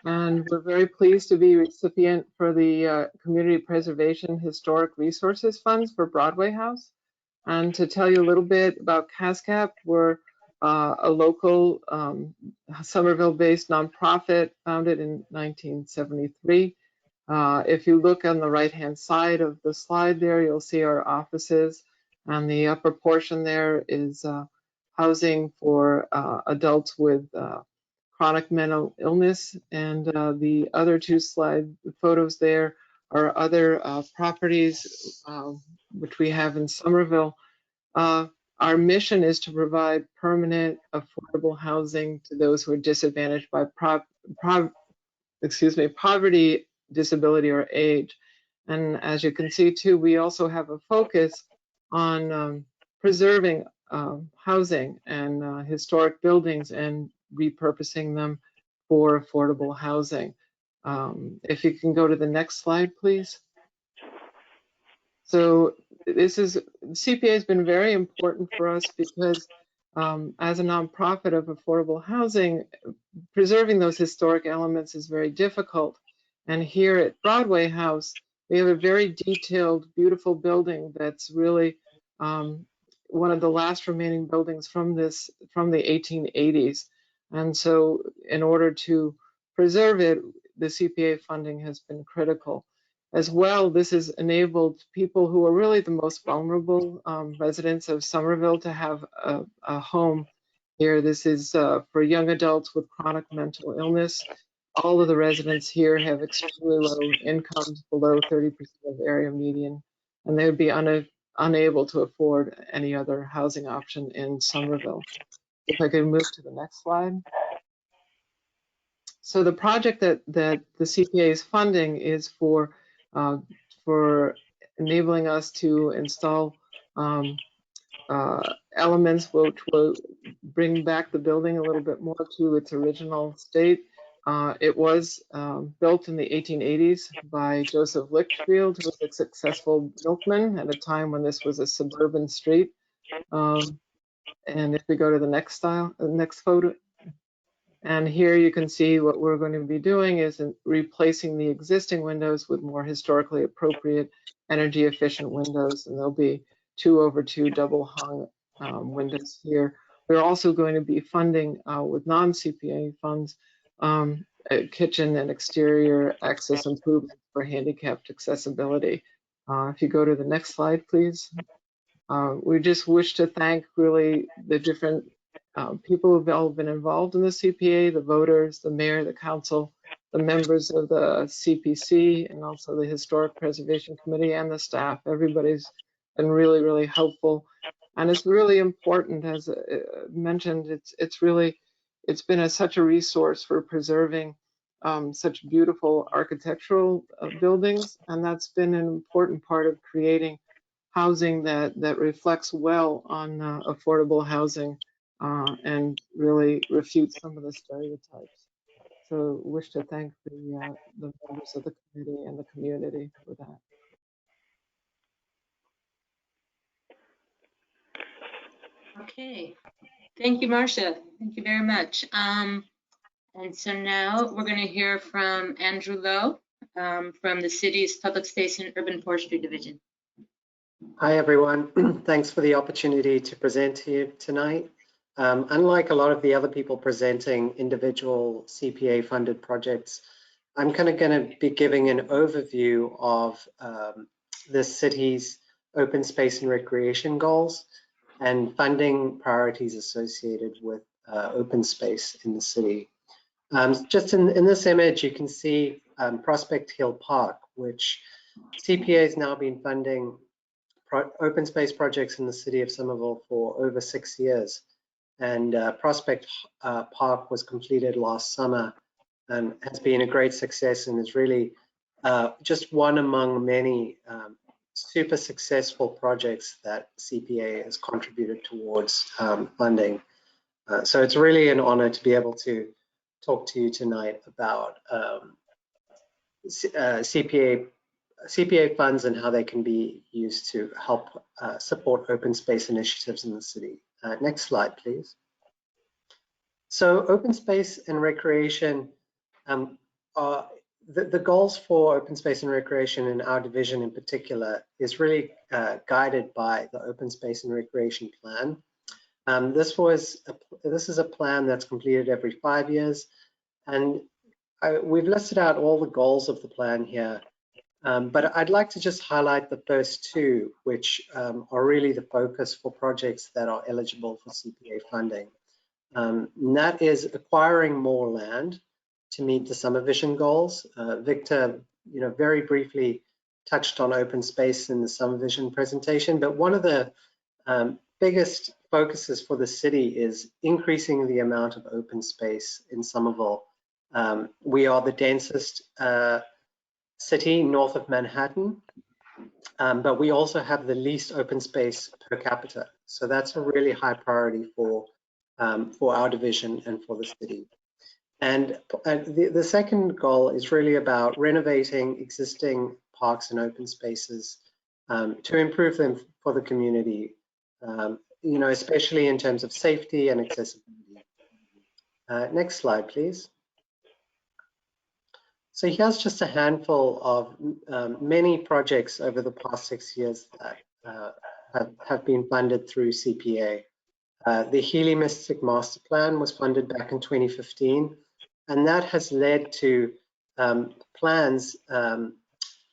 and we're very pleased to be recipient for the Community Preservation Historic Resources Funds for Broadway House. And to tell you a little bit about CASCAP, we're a local Somerville-based nonprofit founded in 1973. If you look on the right-hand side of the slide there, you'll see our offices, and the upper portion there is housing for adults with chronic mental illness, and the other two slide photos there are other properties which we have in Somerville. Our mission is to provide permanent, affordable housing to those who are disadvantaged by poverty, disability, or age. And as you can see too, we also have a focus on preserving housing and historic buildings and repurposing them for affordable housing. If you can go to the next slide, please. So CPA has been very important for us because as a nonprofit of affordable housing, preserving those historic elements is very difficult. And here at Broadway House, we have a very detailed, beautiful building that's really one of the last remaining buildings from the 1880s. And so in order to preserve it, the CPA funding has been critical. As well, this has enabled people who are really the most vulnerable residents of Somerville to have a home here. This is for young adults with chronic mental illness. All of the residents here have extremely low incomes, below 30% of area median, and they would be unable to afford any other housing option in Somerville. If I could move to the next slide. So the project that the CPA is funding is for enabling us to install elements which will bring back the building a little bit more to its original state. It was built in the 1880s by Joseph Lichfield, who was a successful milkman at a time when this was a suburban street. And if we go to the next photo, and here you can see what we're going to be doing is replacing the existing windows with more historically appropriate energy efficient windows, and there'll be 2/2 double hung windows here. We're also going to be funding with non-CPA funds a kitchen and exterior access improvements for handicapped accessibility. If you go to the next slide, please. We just wish to thank really the different people who've all been involved in the CPA, the voters, the mayor, the council, the members of the CPC, and also the Historic Preservation Committee and the staff. Everybody's been really, really helpful. And it's really important, as mentioned, it's been such a resource for preserving such beautiful architectural buildings. And that's been an important part of creating housing that reflects well on affordable housing and really refutes some of the stereotypes. So wish to thank the members of the committee and the community for that. Okay, thank you, Marcia. Thank you very much. And so now we're going to hear from Andrew Lowe from the city's Public Space and Urban Forestry Division. Hi, everyone. Thanks for the opportunity to present here tonight. Unlike a lot of the other people presenting individual CPA-funded projects, I'm kind of going to be giving an overview of the city's open space and recreation goals and funding priorities associated with open space in the city. Just in this image, you can see Prospect Hill Park, which CPA has now been funding open space projects in the city of Somerville for over 6 years. And Prospect Park was completed last summer and has been a great success and is really just one among many super successful projects that CPA has contributed towards funding. So it's really an honor to be able to talk to you tonight about CPA funds and how they can be used to help support open space initiatives in the city. Next slide, please. So open space and recreation, the goals for open space and recreation in our division in particular is really guided by the Open Space and Recreation Plan. This is a plan that's completed every 5 years, and we've listed out all the goals of the plan here. But I'd like to just highlight the first two, which are really the focus for projects that are eligible for CPA funding. And that is acquiring more land to meet the summer vision goals. Victor, very briefly touched on open space in the summer vision presentation, but one of the biggest focuses for the city is increasing the amount of open space in Somerville. We are the densest city north of Manhattan, but we also have the least open space per capita. So that's a really high priority for our division and for the city. And the second goal is really about renovating existing parks and open spaces to improve them for the community, you know, especially in terms of safety and accessibility. Next slide, please. So here's just a handful of many projects over the past 6 years that have been funded through CPA. The Healy Mystic Master Plan was funded back in 2015, and that has led to plans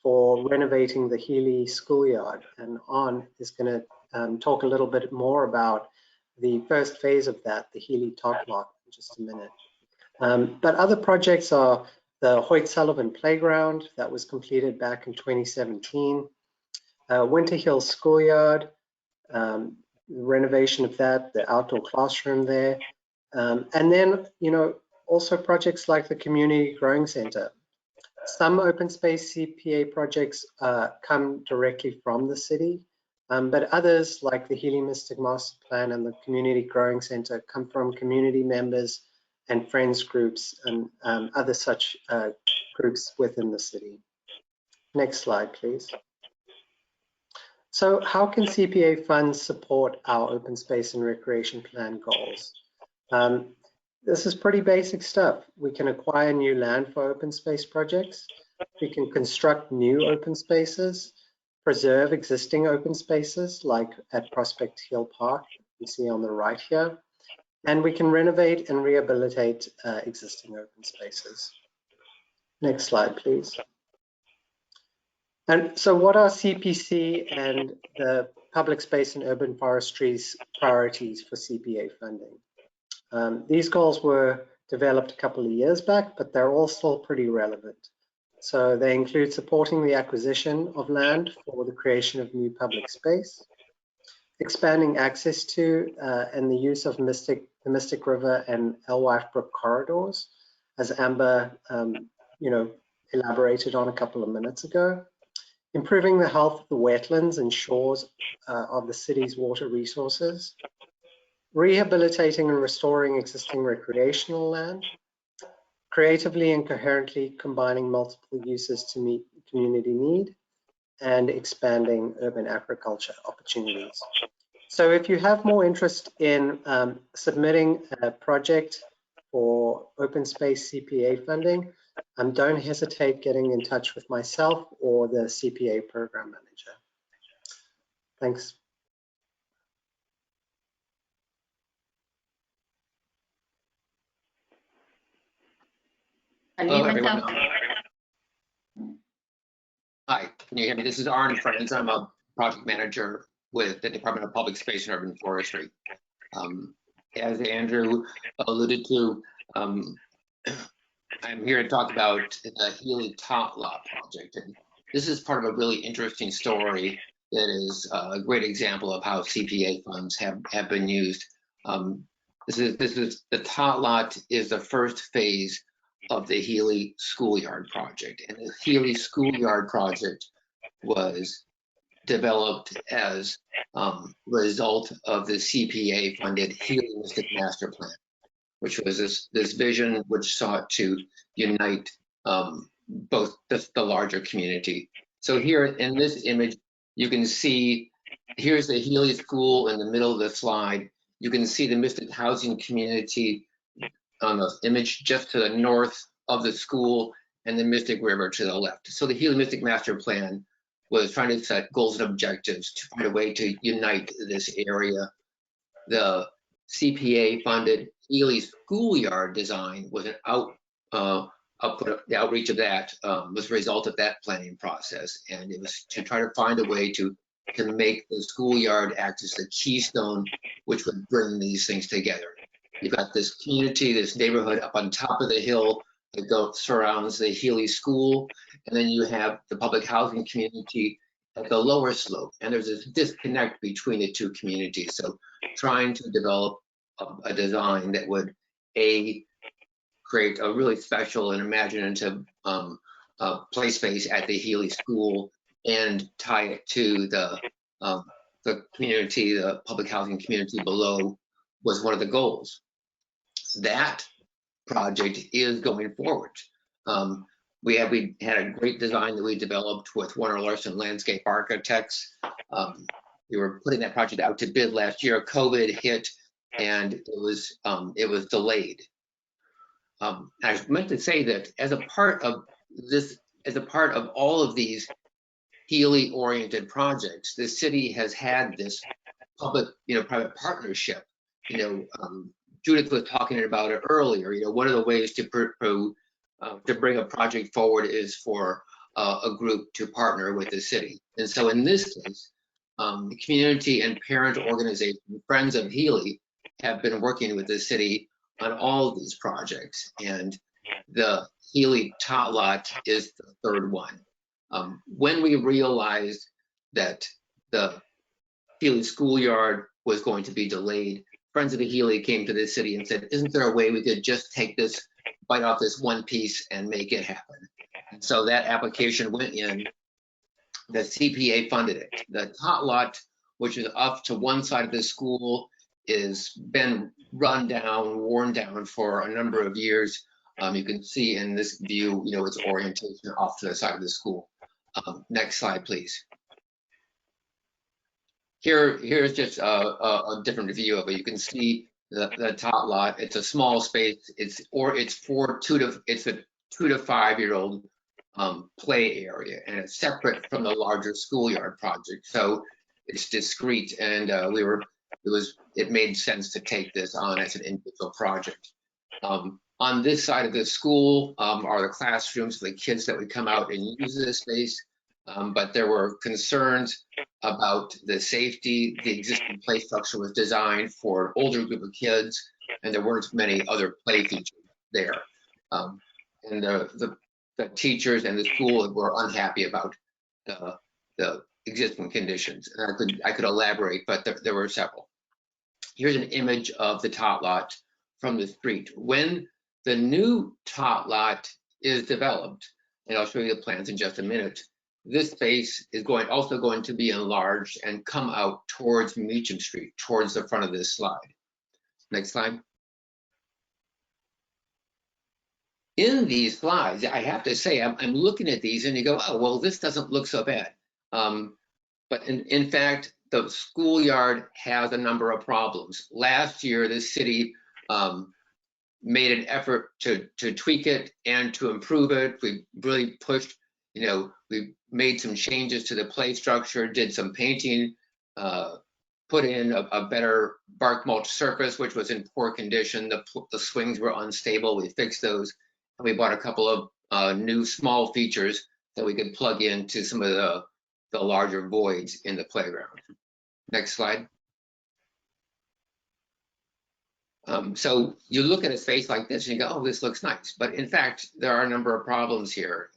for renovating the Healy schoolyard. And Arne is going to talk a little bit more about the first phase of that, the Healy Top Lot, in just a minute. But other projects are the Hoyt Sullivan Playground that was completed back in 2017, Winter Hill Schoolyard, renovation of that, the outdoor classroom there, and then, you know, also projects like the Community Growing Center. Some open space CPA projects come directly from the city, but others like the Healy Mystic Master Plan and the Community Growing Center come from community members and friends groups and other such groups within the city. Next slide, please. So how can CPA funds support our open space and recreation plan goals? This is pretty basic stuff. We can acquire new land for open space projects. We can construct new open spaces, preserve existing open spaces like at Prospect Hill Park, you see on the right here. And we can renovate and rehabilitate existing open spaces. Next slide, please. And so what are CPC and the Public Space and Urban Forestry's priorities for CPA funding? These goals were developed a couple of years back, but they're all still pretty relevant. So they include supporting the acquisition of land for the creation of new public space, expanding access to and the use of the Mystic River and Alewife Brook corridors, as Amber elaborated on a couple of minutes ago, improving the health of the wetlands and shores of the city's water resources, rehabilitating and restoring existing recreational land, creatively and coherently combining multiple uses to meet community need, and expanding urban agriculture opportunities. So if you have more interest in submitting a project for open space CPA funding, don't hesitate getting in touch with myself or the CPA program manager. Thanks. Hello, everyone. Hi, can you hear me? This is Arne Friends. I'm a project manager with the Department of Public Space and Urban Forestry. As Andrew alluded to, I'm here to talk about the Healy Top Lot project. And this is part of a really interesting story that is a great example of how CPA funds have been used. This is the Top Lot is the first phase of the Healy Schoolyard project. And the Healy Schoolyard project was developed as a result of the CPA funded Healy Mystic Master Plan, which was this vision which sought to unite both the larger community. So here in this image, you can see, here's the Healy School in the middle of the slide. You can see the Mystic housing community on the image just to the north of the school and the Mystic River to the left. So the Healy Mystic Master Plan was trying to set goals and objectives to find a way to unite this area. The CPA funded Healy Schoolyard design was an the outreach of that was a result of that planning process. And it was to try to find a way to make the schoolyard act as the keystone, which would bring these things together. You've got this community, this neighborhood up on top of the hill that surrounds the Healy School, and then you have the public housing community at the lower slope, and there's this disconnect between the two communities. So trying to develop a design that would create a really special and imaginative play space at the Healy School and tie it to the community, the public housing community below, was one of the goals. That project is going forward. We had a great design that we developed with Warner Larson Landscape Architects. We were putting that project out to bid last year. COVID hit, and it was delayed. I meant to say that as a part of this, as a part of all of these Healy-oriented projects, the city has had this public-private partnership. Judith was talking about it earlier. One of the ways to bring a project forward is for a group to partner with the city. And so in this case, the community and parent organization, Friends of Healy, have been working with the city on all of these projects. And the Healy tot lot is the third one. When we realized that the Healy schoolyard was going to be delayed, Friends of the Healy came to the city and said, isn't there a way we could just take this, bite off this one piece and make it happen? And so that application went in. The CPA funded it. The tot lot, which is up to one side of the school, is been run down, worn down for a number of years. You can see in this view, its orientation off to the side of the school. Next slide, please. Here's just a different view of it. You can see the tot lot. It's a small space. It's a 2 to 5 year old play area, and it's separate from the larger schoolyard project. So it's discrete, and it made sense to take this on as an individual project. On this side of the school are the classrooms for the kids that would come out and use this space. But there were concerns about the safety. The existing play structure was designed for an older group of kids, and there weren't many other play features there. And the teachers and the school were unhappy about the existing conditions. And I could elaborate, but there were several. Here's an image of the tot lot from the street. When the new tot lot is developed, and I'll show you the plans in just a minute, this space is also going to be enlarged and come out towards Meacham Street, towards the front of this slide. Next slide. In these slides, I have to say, I'm looking at these and you go, oh, well, this doesn't look so bad. But in fact, the schoolyard has a number of problems. Last year, the city made an effort to tweak it and to improve it. We really pushed, we made some changes to the play structure, did some painting, put in a better bark mulch surface, which was in poor condition. The swings were unstable. We fixed those. And we bought a couple of new small features that we could plug into some of the larger voids in the playground. Next slide. So you look at a space like this and you go, oh, this looks nice. But in fact, there are a number of problems here.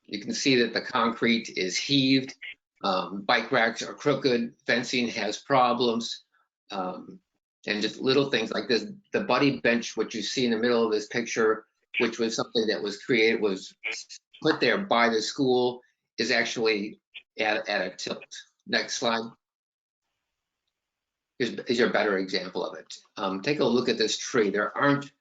You can see that the concrete is heaved, bike racks are crooked, fencing has problems, and just little things like this. The buddy bench, which you see in the middle of this picture, which was something that was created, was put there by the school, is actually at a tilt. Next slide. Here's a better example of it. Take a look at this tree. There aren't,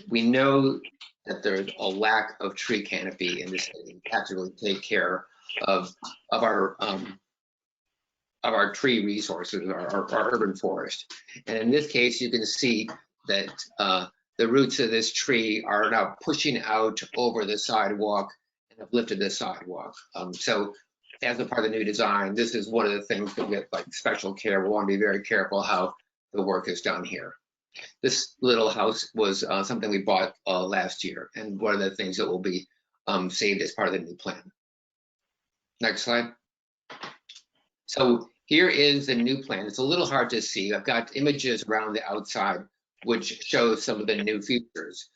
we know that there's a lack of tree canopy in the city. We have to really take care of our tree resources, our urban forest. And in this case, you can see that the roots of this tree are now pushing out over the sidewalk and have lifted the sidewalk. So as a part of the new design, this is one of the things that get like special care. We want to be very careful how the work is done here. This little house was something we bought last year, and one of the things that will be saved as part of the new plan. Next slide. So here is the new plan. It's a little hard to see. I've got images around the outside which shows some of the new features.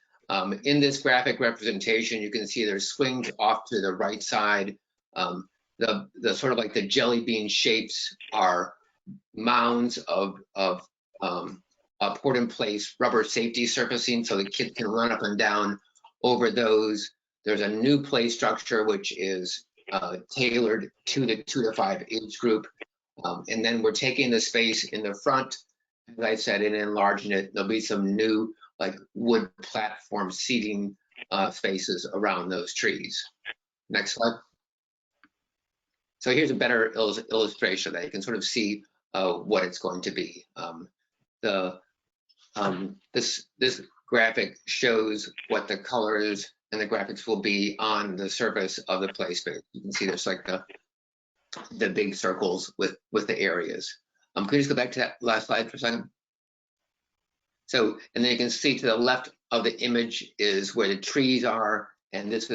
In this graphic representation, you can see there's swings off to the right side. The sort of like the jelly bean shapes are mounds of put in place rubber safety surfacing so the kids can run up and down over those. There's a new play structure which is tailored to the 2 to 5 age group. And then we're taking the space in the front, as I said, and enlarging it. There'll be some new like wood platform seating spaces around those trees. Next slide. So here's a better illustration that you can sort of see what it's going to be. This graphic shows what the colors and the graphics will be on the surface of the play space. You can see there's like the big circles with the areas. Can you just go back to that last slide for a second? So, and then you can see to the left of the image is where the trees are, and this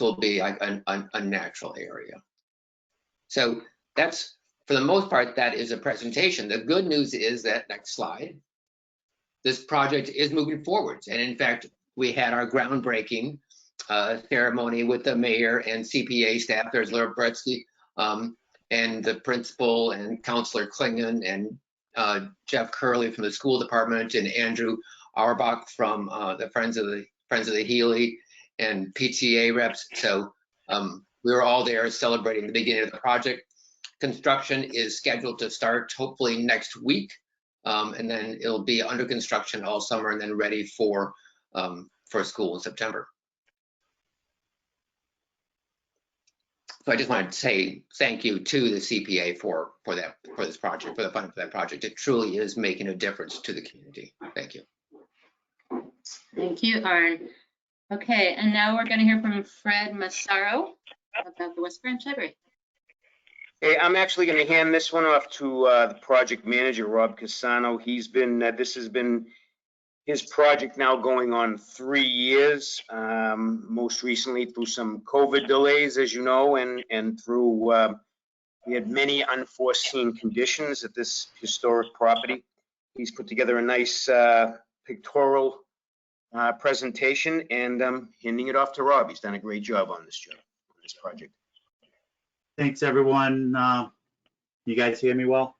will be like a natural area. So that's, for the most part, that is a presentation. The good news is that, next slide, this project is moving forwards. And in fact, we had our groundbreaking ceremony with the mayor and CPA staff. There's Laura Bretsky and the principal and Councilor Klingon and Jeff Curley from the school department and Andrew Auerbach from the Friends of the Healy and PTA reps. So we were all there celebrating the beginning of the project. Construction is scheduled to start hopefully next week, and then it'll be under construction all summer and then ready for school in September. So I just wanted to say thank you to the CPA for this project, for the funding for that project. It truly is making a difference to the community. Thank you. Thank you, Arn. Okay, and now we're going to hear from Fred Massaro about the West Branch Library. Hey, I'm actually going to hand this one off to the project manager, Rob Cassano. He's been, this has been his project now going on 3 years, most recently through some COVID delays, as you know, and through, we had many unforeseen conditions at this historic property. He's put together a nice pictorial presentation, and I'm handing it off to Rob. He's done a great job on this project. Thanks, everyone. You guys hear me well?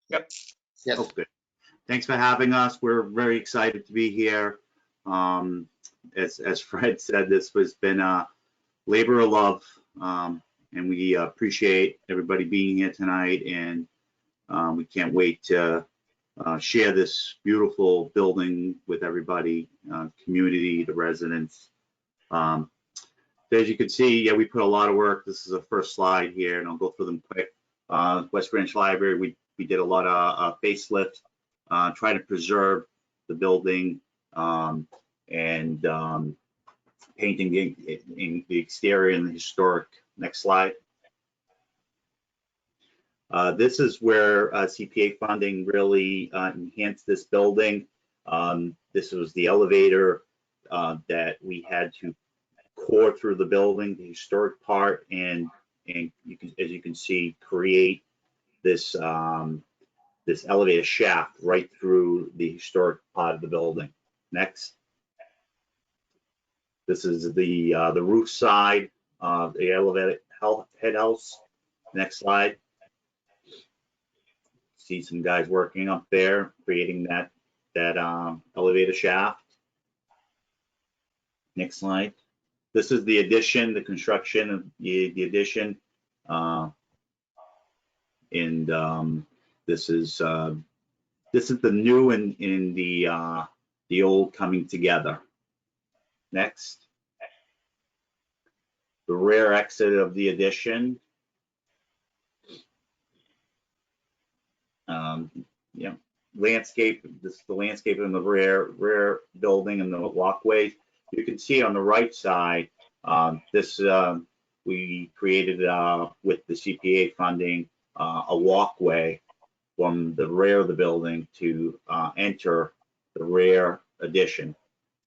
Yep. Yes. Oh, good. Thanks for having us. We're very excited to be here. As Fred said, this has been a labor of love, and we appreciate everybody being here tonight, and we can't wait to share this beautiful building with everybody, community, the residents. As you can see, yeah, we put a lot of work. This is the first slide here, and I'll go through them quick. West Branch Library, we did a lot of facelift, try to preserve the building, and painting the exterior and the historic. Next slide. This is where CPA funding really enhanced this building. This was the elevator that we had to core through the building, the historic part, and you can, as you can see, create this this elevator shaft right through the historic part of the building. Next. This is the roof side of the elevated head house. Next slide. See some guys working up there, creating that elevator shaft. Next slide. This is the addition, the construction of the addition, and this is the new and in the old coming together. Next. The rear exit of the addition. Yeah, landscape. This is the landscape in the rear building and the walkways. You can see on the right side, this we created with the CPA funding a walkway from the rear of the building to enter the rear addition.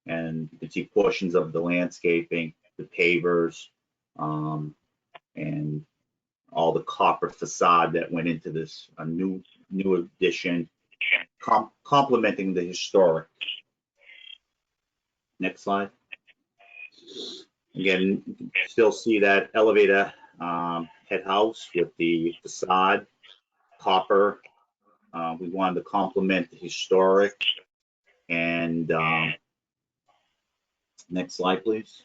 And you can see portions of the landscaping, the pavers, and all the copper facade that went into this new addition, complementing the historic. Next slide. Again, you can still see that elevator head house with the facade, copper. We wanted to complement the historic. And next slide, please.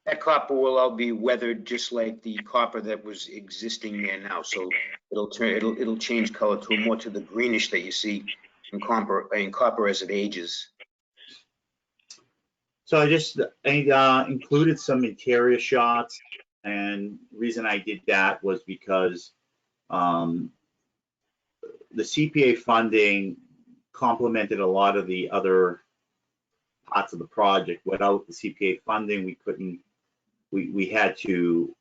That copper will all be weathered just like the copper that was existing there now. So it'll change color to more to the greenish that you see in copper as it ages. So I included some interior shots, and the reason I did that was because the CPA funding complemented a lot of the other parts of the project. Without the CPA funding, we had to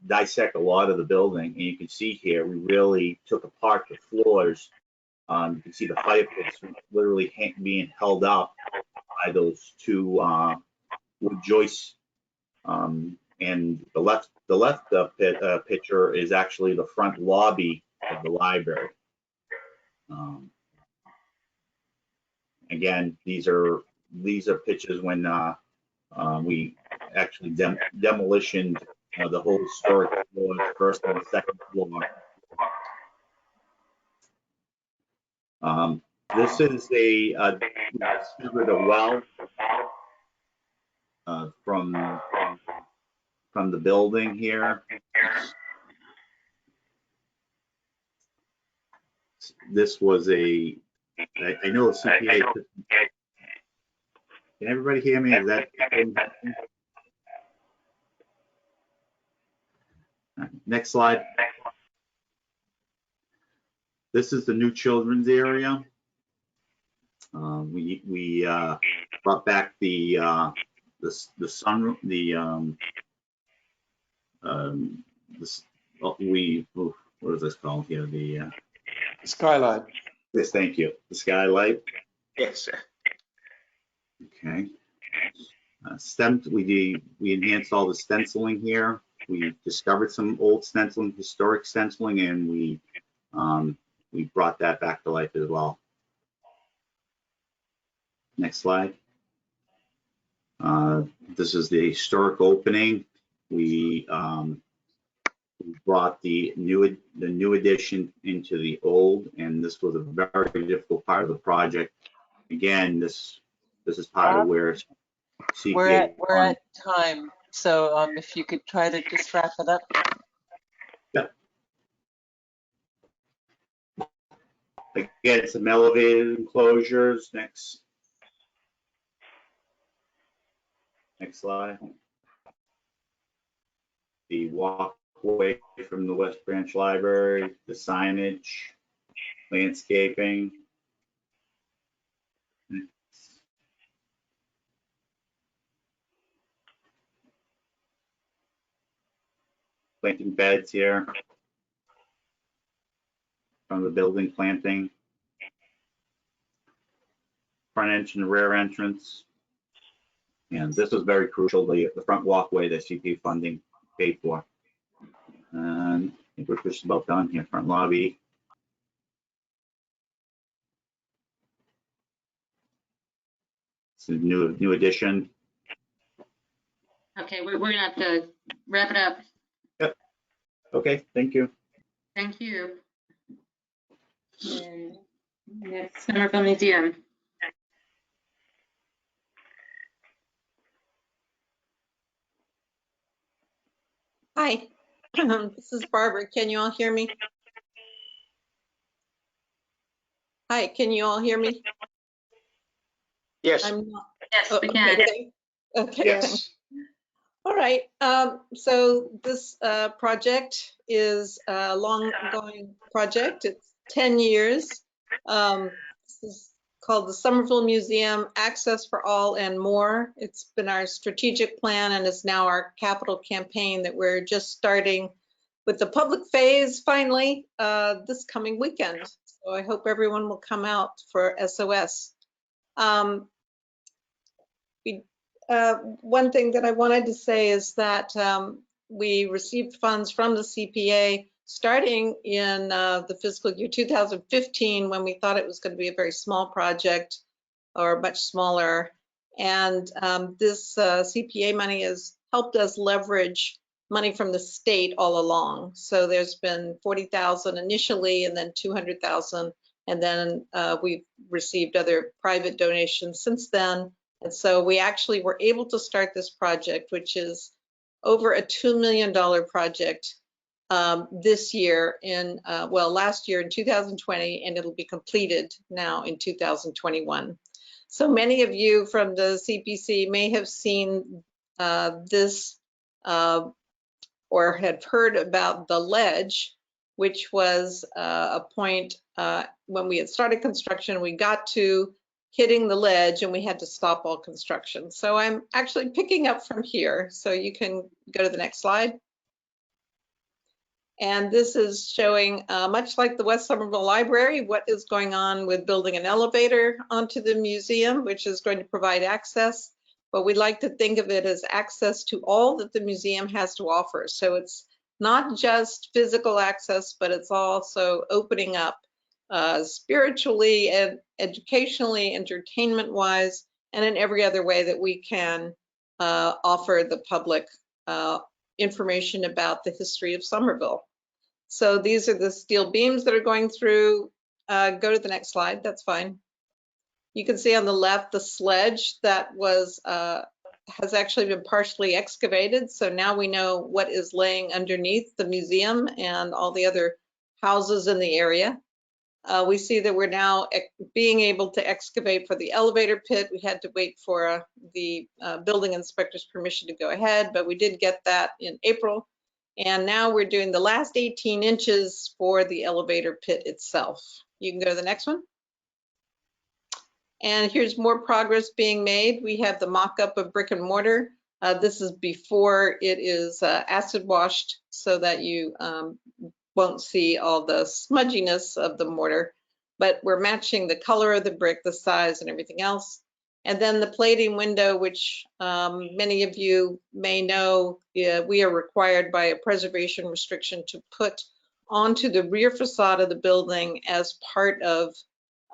dissect a lot of the building, and you can see here we really took apart the floors. You can see the fire pits literally being held up by those two wood joists, and the left picture is actually the front lobby of the library. Again, these are pictures when we actually demolitioned the whole historic floor, first and the second floor. This is we discovered a well from the building here. This was I know the CPA. Can everybody hear me? Is that next slide? This is the new children's area. We brought back the sun, what is this called here? The skylight. Yes, thank you. The skylight. Yes, sir. Okay. We enhanced all the stenciling here. We discovered some old stenciling, historic stenciling, and we brought that back to life as well. Next slide. This is the historic opening. We brought the new addition into the old, and this was a very difficult part of the project. Again, this is part of where CPA. We're at time, so if you could try to just wrap it up. Yep. Again, some elevated enclosures. Next slide. The walkway from the West Branch Library, the signage, landscaping. Planting beds here from the building, planting. Front entrance and rear entrance. And this was very crucial, the front walkway that CPA funding paid for. And I think we're just about done here, front lobby. It's a new addition. Okay, we're gonna have to wrap it up. Yep. Okay, thank you. Thank you. And next, Somerville Museum. Hi, this is Barbara. Can you all hear me? Hi, can you all hear me? Yes. Yes, we can. Okay. Yes. All right. So this project is a long-going project. It's 10 years. This is called the Somerville Museum Access for All and More. It's been our strategic plan and is now our capital campaign that we're just starting with the public phase finally this coming weekend. So I hope everyone will come out for SOS. One thing that I wanted to say is that we received funds from the CPA starting in the fiscal year 2015 when we thought it was going to be a very small project or much smaller. And this CPA money has helped us leverage money from the state all along. So there's been 40,000 initially and then 200,000. And then we've received other private donations since then. And so we actually were able to start this project, which is over a $2 million project this year last year in 2020, and it'll be completed now in 2021. So many of you from the CPC may have seen this or had heard about the ledge, which was a point when we had started construction, we got to hitting the ledge and we had to stop all construction. So I'm actually picking up from here. So you can go to the next slide. And this is showing, much like the West Somerville Library, what is going on with building an elevator onto the museum, which is going to provide access. But we like to think of it as access to all that the museum has to offer. So it's not just physical access, but it's also opening up spiritually and educationally, entertainment-wise, and in every other way that we can offer the public information about the history of Somerville. So these are the steel beams that are going through. Go to the next slide, that's fine. You can see on the left the sledge that was has actually been partially excavated. So now we know what is laying underneath the museum and all the other houses in the area. We see that we're now being able to excavate for the elevator pit. We had to wait for the building inspector's permission to go ahead, but we did get that in April. And now we're doing the last 18 inches for the elevator pit itself. You can go to the next one. And here's more progress being made. We have the mock-up of brick and mortar. This is before it is acid washed so that you won't see all the smudginess of the mortar, but we're matching the color of the brick, the size, and everything else. And then the plating window, which many of you may know, we are required by a preservation restriction to put onto the rear facade of the building as part of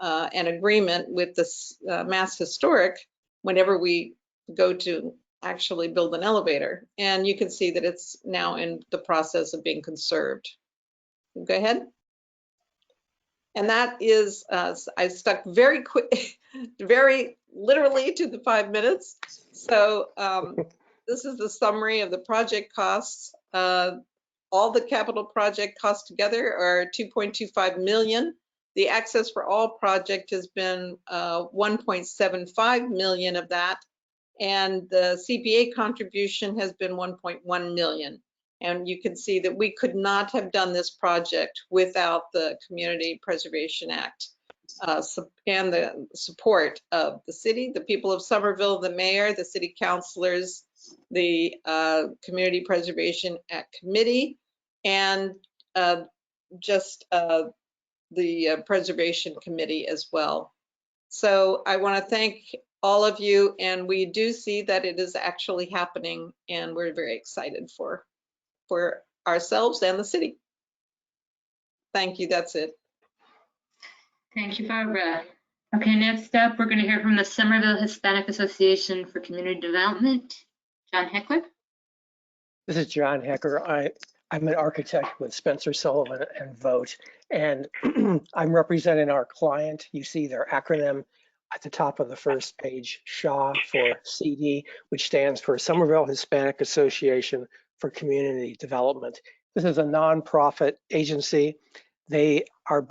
an agreement with the Mass Historic whenever we go to actually build an elevator. And you can see that it's now in the process of being conserved. Go ahead. And that is, I stuck very quick, very literally to the 5 minutes. So this is the summary of the project costs. All the capital project costs together are 2.25 million. The Access for All project has been 1.75 million of that. And the CPA contribution has been 1.1 million. And you can see that we could not have done this project without the Community Preservation Act and the support of the city, the people of Somerville, the mayor, the city councilors, the Community Preservation Act Committee, and just the Preservation Committee as well. So I want to thank all of you, and we do see that it is actually happening, and we're very excited for ourselves and the city. Thank you, that's it. Thank you, Barbara. Okay, next up, we're going to hear from the Somerville Hispanic Association for Community Development, John Heckler. This is John Hecker. I'm an architect with Spencer Sullivan and Vogt, and I'm representing our client. You see their acronym at the top of the first page, SHA for CD, which stands for Somerville Hispanic Association for Community Development. This is a nonprofit agency. They are,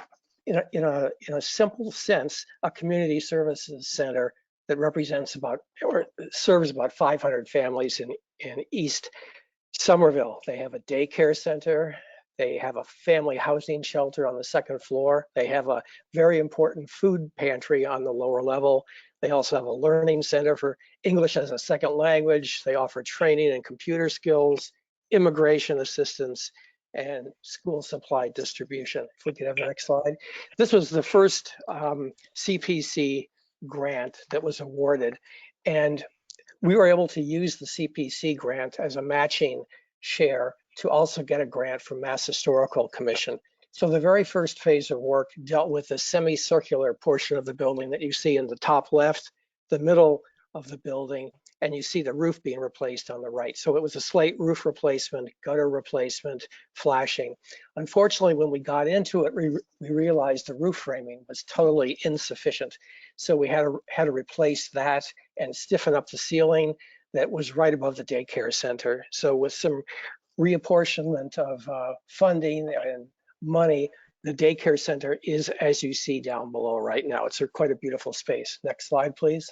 in a simple sense, a community services center that represents about, or serves about 500 families in East Somerville. They have a daycare center. They have a family housing shelter on the second floor. They have a very important food pantry on the lower level. They also have a learning center for English as a second language. They offer training in computer skills, immigration assistance, and school supply distribution. If we could have the next slide. This was the first CPC grant that was awarded. And we were able to use the CPC grant as a matching share to also get a grant from Mass Historical Commission. So the very first phase of work dealt with the semicircular portion of the building that you see in the top left, the middle of the building, and you see the roof being replaced on the right. So it was a slate roof replacement, gutter replacement, flashing. Unfortunately, when we got into it, we realized the roof framing was totally insufficient. So we had to replace that and stiffen up the ceiling that was right above the daycare center. So with some reapportionment of funding and money, the daycare center is as you see down below right now. It's quite a beautiful space. Next slide, please.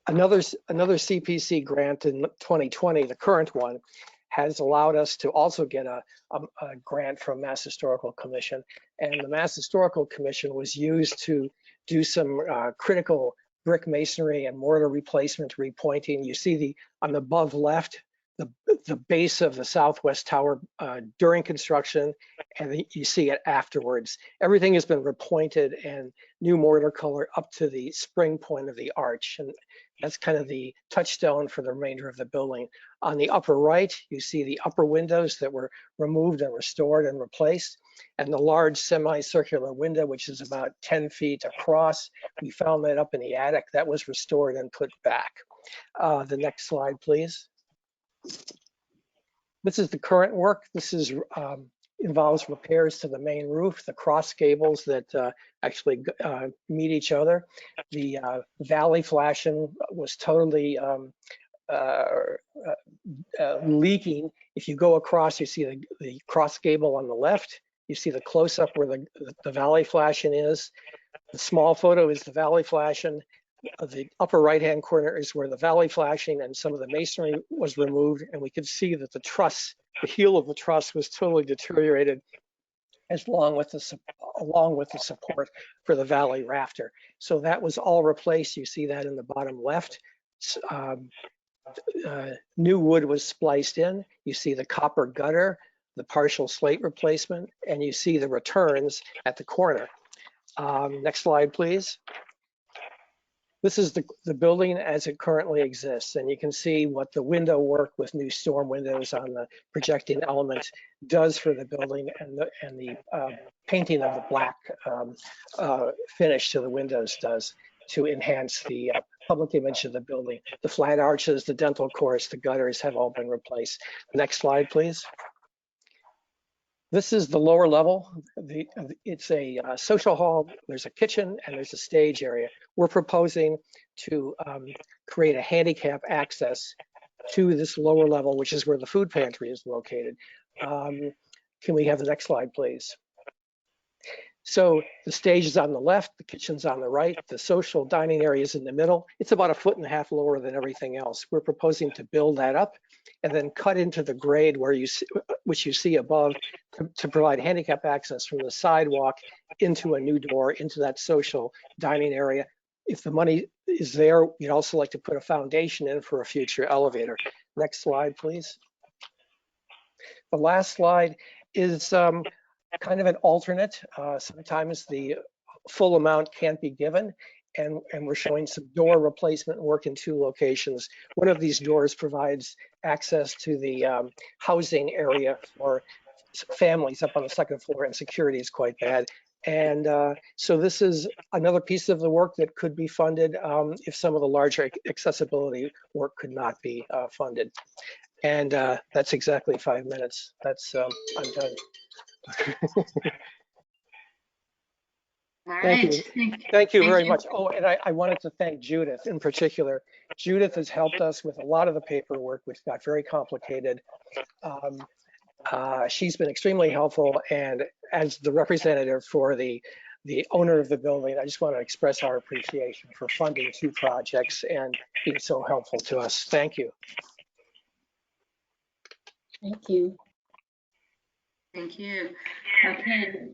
Another CPC grant in 2020, the current one, has allowed us to also get a grant from Mass Historical Commission. And the Mass Historical Commission was used to do some critical brick masonry and mortar replacement, repointing. You see on the above left, the base of the southwest tower during construction, and you see it afterwards. Everything has been repointed and new mortar color up to the spring point of the arch. And that's kind of the touchstone for the remainder of the building. On the upper right, you see the upper windows that were removed and restored and replaced, and the large semicircular window, which is about 10 feet across. We found that up in the attic. That was restored and put back. The next slide, please. This is the current work. This is involves repairs to the main roof, the cross gables that actually meet each other. The valley flashing was totally leaking. If you go across, you see the cross gable on the left. You see the close-up where the valley flashing is. The small photo is the valley flashing. The upper right-hand corner is where the valley flashing and some of the masonry was removed, and we could see that the truss, the heel of the truss, was totally deteriorated, along with the support for the valley rafter. So that was all replaced. You see that in the bottom left. New wood was spliced in. You see the copper gutter, the partial slate replacement, and you see the returns at the corner. Next slide, please. This is the building as it currently exists, and you can see what the window work with new storm windows on the projecting element does for the building, and the painting of the black finish to the windows does to enhance the public image of the building. The flat arches, the dental course, the gutters have all been replaced. Next slide, please. This is the lower level. It's a social hall. There's a kitchen and there's a stage area. We're proposing to create a handicap access to this lower level, which is where the food pantry is located. Can we have the next slide, please? So the stage is on the left, the kitchen's on the right, the social dining area is in the middle. It's about 1.5 feet lower than everything else. We're proposing to build that up and then cut into the grade where which you see above to provide handicap access from the sidewalk into a new door into that social dining area. If the money is there, we'd also like to put a foundation in for a future elevator. Next slide, please. The last slide is kind of an alternate. Sometimes the full amount can't be given, and we're showing some door replacement work in 2 locations. One of these doors provides access to the housing area for families up on the 2nd floor, and security is quite bad. And so this is another piece of the work that could be funded if some of the larger accessibility work could not be funded. And that's exactly 5 minutes. That's I'm done. Thank you. Thank you very much. Oh, and I wanted to thank Judith in particular. Judith has helped us with a lot of the paperwork, which got very complicated. She's been extremely helpful, and as the representative for the owner of the building, I just want to express our appreciation for funding 2 projects and being so helpful to us. Thank you. Thank you. Thank you. Okay,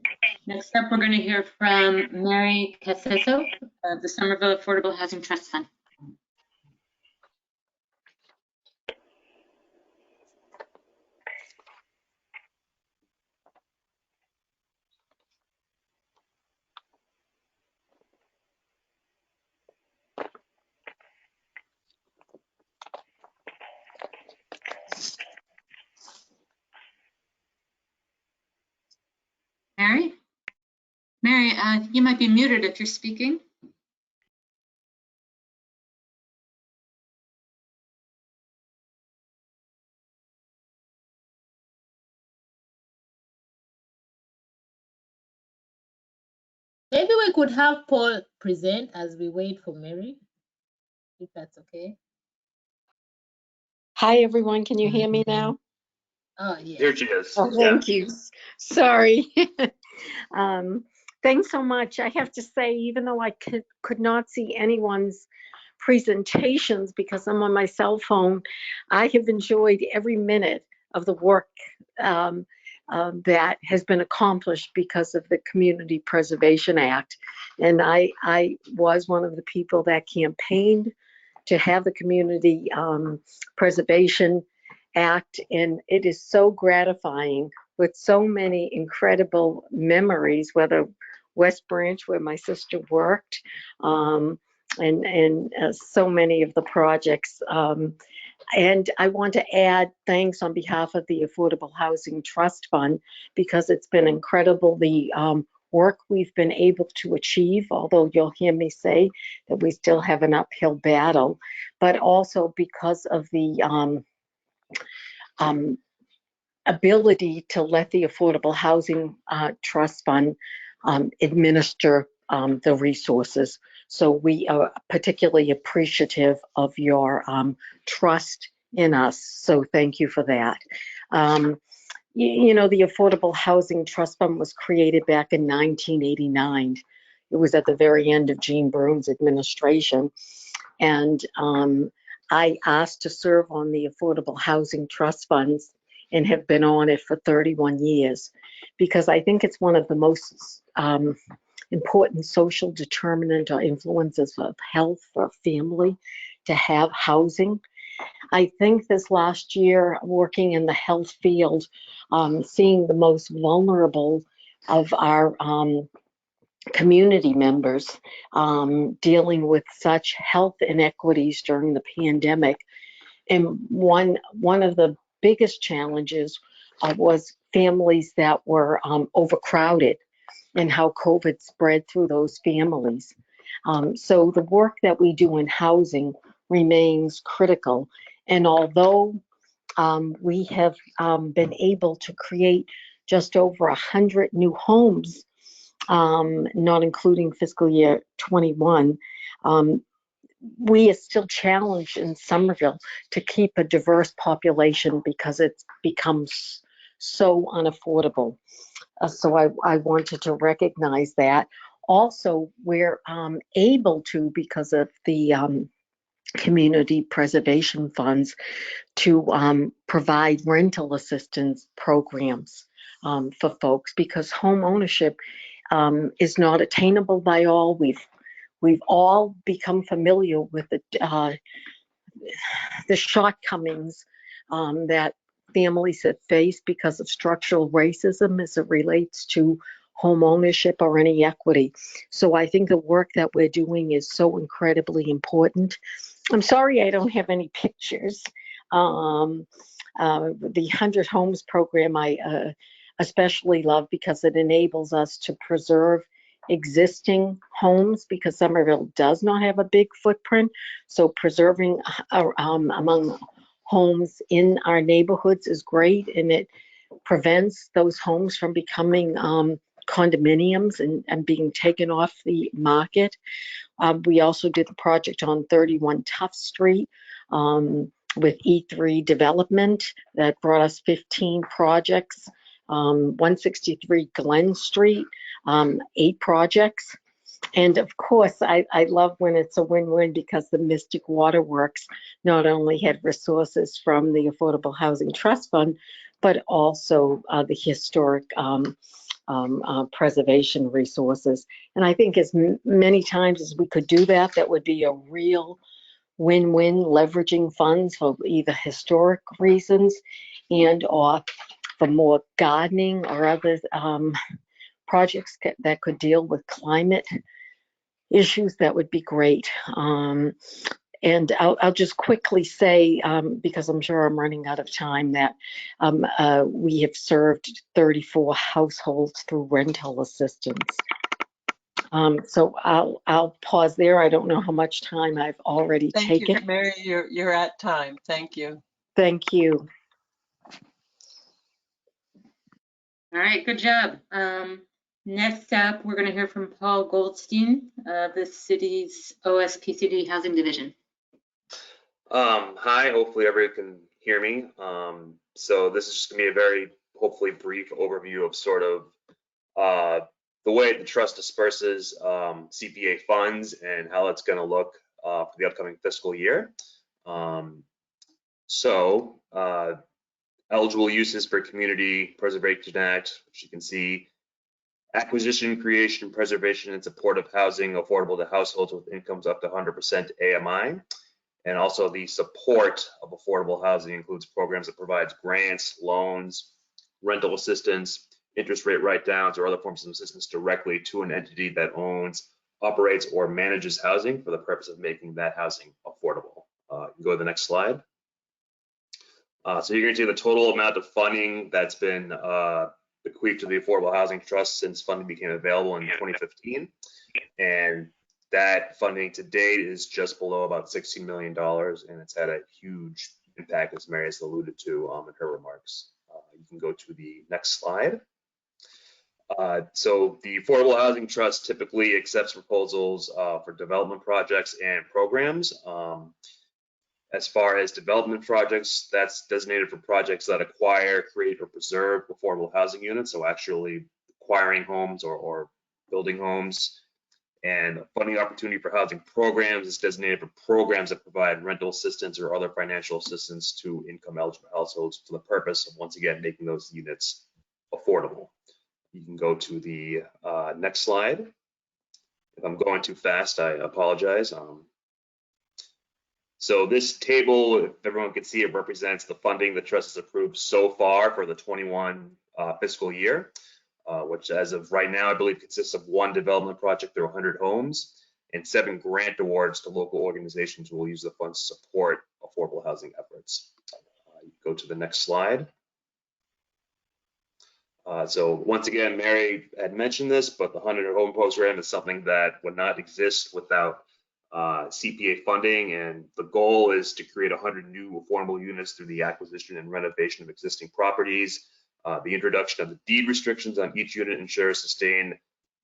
next up, we're going to hear from Mary Caseso of the Somerville Affordable Housing Trust Fund. Mary, you might be muted if you're speaking. Maybe we could have Paul present as we wait for Mary, if that's okay. Hi, everyone. Can you hear me now? Oh, yeah. There she is. Oh, thank you. Sorry. Thanks so much. I have to say, even though I could not see anyone's presentations because I'm on my cell phone, I have enjoyed every minute of the work that has been accomplished because of the Community Preservation Act. And I was one of the people that campaigned to have the Community Preservation Act, and it is so gratifying with so many incredible memories, whether West Branch, where my sister worked, and so many of the projects. And I want to add thanks on behalf of the Affordable Housing Trust Fund, because it's been incredible, the work we've been able to achieve, although you'll hear me say that we still have an uphill battle, but also because of the ability to let the Affordable Housing Trust Fund administer the resources. So we are particularly appreciative of your trust in us. So thank you for that. You know, the Affordable Housing Trust Fund was created back in 1989. It was at the very end of Gene Broom's administration. And I asked to serve on the Affordable Housing Trust Funds and have been on it for 31 years, because I think it's one of the most important social determinant or influences of health for a family to have housing. I think this last year, working in the health field, seeing the most vulnerable of our community members dealing with such health inequities during the pandemic. And one of the biggest challenges was families that were overcrowded and how COVID spread through those families. So the work that we do in housing remains critical. And although we have been able to create just over 100 new homes, not including fiscal year 21, we are still challenged in Somerville to keep a diverse population because it's becomes so unaffordable. So I wanted to recognize that. Also, we're able to, because of the community preservation funds, to provide rental assistance programs for folks, because home ownership is not attainable by all. We've all become familiar with the shortcomings that families have faced because of structural racism as it relates to home ownership or any equity. So I think the work that we're doing is so incredibly important. I'm sorry I don't have any pictures. The 100 Homes program I especially love because it enables us to preserve existing homes, because Somerville does not have a big footprint. So preserving among homes in our neighborhoods is great, and it prevents those homes from becoming condominiums and being taken off the market. We also did the project on 31 Tuff Street with E3 Development that brought us 15 projects. 163 Glen Street, 8 projects. And of course, I love when it's a win-win, because the Mystic Waterworks not only had resources from the Affordable Housing Trust Fund, but also the historic preservation resources. And I think as many times as we could do that, that would be a real win-win, leveraging funds for either historic reasons and or for more gardening or other projects that could deal with climate issues. That would be great. And I'll just quickly say, because I'm sure I'm running out of time, that we have served 34 households through rental assistance. So I'll pause there. I don't know how much time I've already taken. Thank you, Mary. You're at time. Thank you. Thank you. All right, good job. Next up, we're going to hear from Paul Goldstein of the city's OSPCD Housing Division. Hi, hopefully everyone can hear me. So this is just gonna be a very, hopefully brief overview of sort of the way the trust disperses CPA funds and how it's gonna look for the upcoming fiscal year. Eligible uses for Community Preservation Act, which you can see, acquisition, creation, preservation, and support of housing affordable to households with incomes up to 100% AMI. And also the support of affordable housing includes programs that provides grants, loans, rental assistance, interest rate write-downs, or other forms of assistance directly to an entity that owns, operates, or manages housing for the purpose of making that housing affordable. You can go to the next slide. So you're going to see the total amount of funding that's been bequeathed to the Affordable Housing Trust since funding became available in 2015. And that funding to date is just below about $16 million, and it's had a huge impact, as Mary has alluded to in her remarks. You can go to the next slide. So the Affordable Housing Trust typically accepts proposals for development projects and programs. As far as development projects, that's designated for projects that acquire, create, or preserve affordable housing units, so actually acquiring homes or building homes. And funding opportunity for housing programs is designated for programs that provide rental assistance or other financial assistance to income eligible households for the purpose of, once again, making those units affordable. You can go to the next slide. If I'm going too fast, I apologize. So this table, if everyone can see, it represents the funding the trust has approved so far for the 21 fiscal year, which as of right now, I believe consists of 1 development project through 100 homes and 7 grant awards to local organizations who will use the funds to support affordable housing efforts. Go to the next slide. So once again, Mary had mentioned this, but the 100 home program is something that would not exist without CPA funding, and the goal is to create 100 new affordable units through the acquisition and renovation of existing properties. The introduction of the deed restrictions on each unit ensures sustained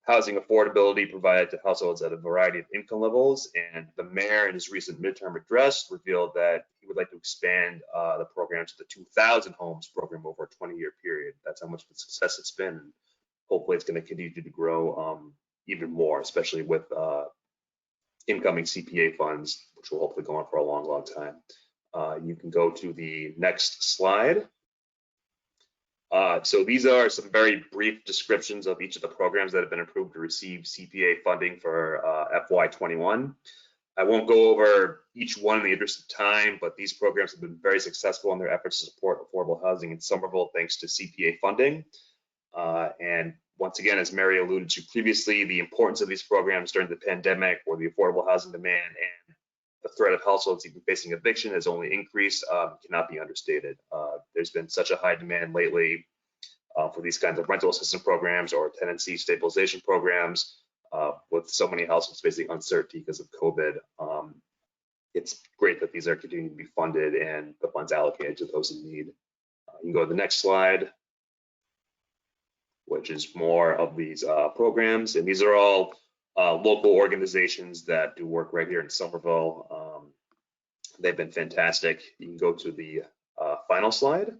housing affordability provided to households at a variety of income levels. And the mayor in his recent midterm address revealed that he would like to expand the program to the 2,000 homes program over a 20-year period. That's how much of a success it's been. And hopefully it's going to continue to grow even more, especially with incoming CPA funds, which will hopefully go on for a long, long time. You can go to the next slide. So these are some very brief descriptions of each of the programs that have been approved to receive CPA funding for FY21. I won't go over each one in the interest of time, but these programs have been very successful in their efforts to support affordable housing in Somerville thanks to CPA funding. And once again, as Mary alluded to previously, the importance of these programs during the pandemic, where the affordable housing demand and the threat of households even facing eviction has only increased, cannot be understated. There's been such a high demand lately for these kinds of rental assistance programs or tenancy stabilization programs, with so many households facing uncertainty because of COVID. It's great that these are continuing to be funded and the funds allocated to those in need. You can go to the next slide, which is more of these programs. And these are all local organizations that do work right here in Somerville. They've been fantastic. You can go to the final slide.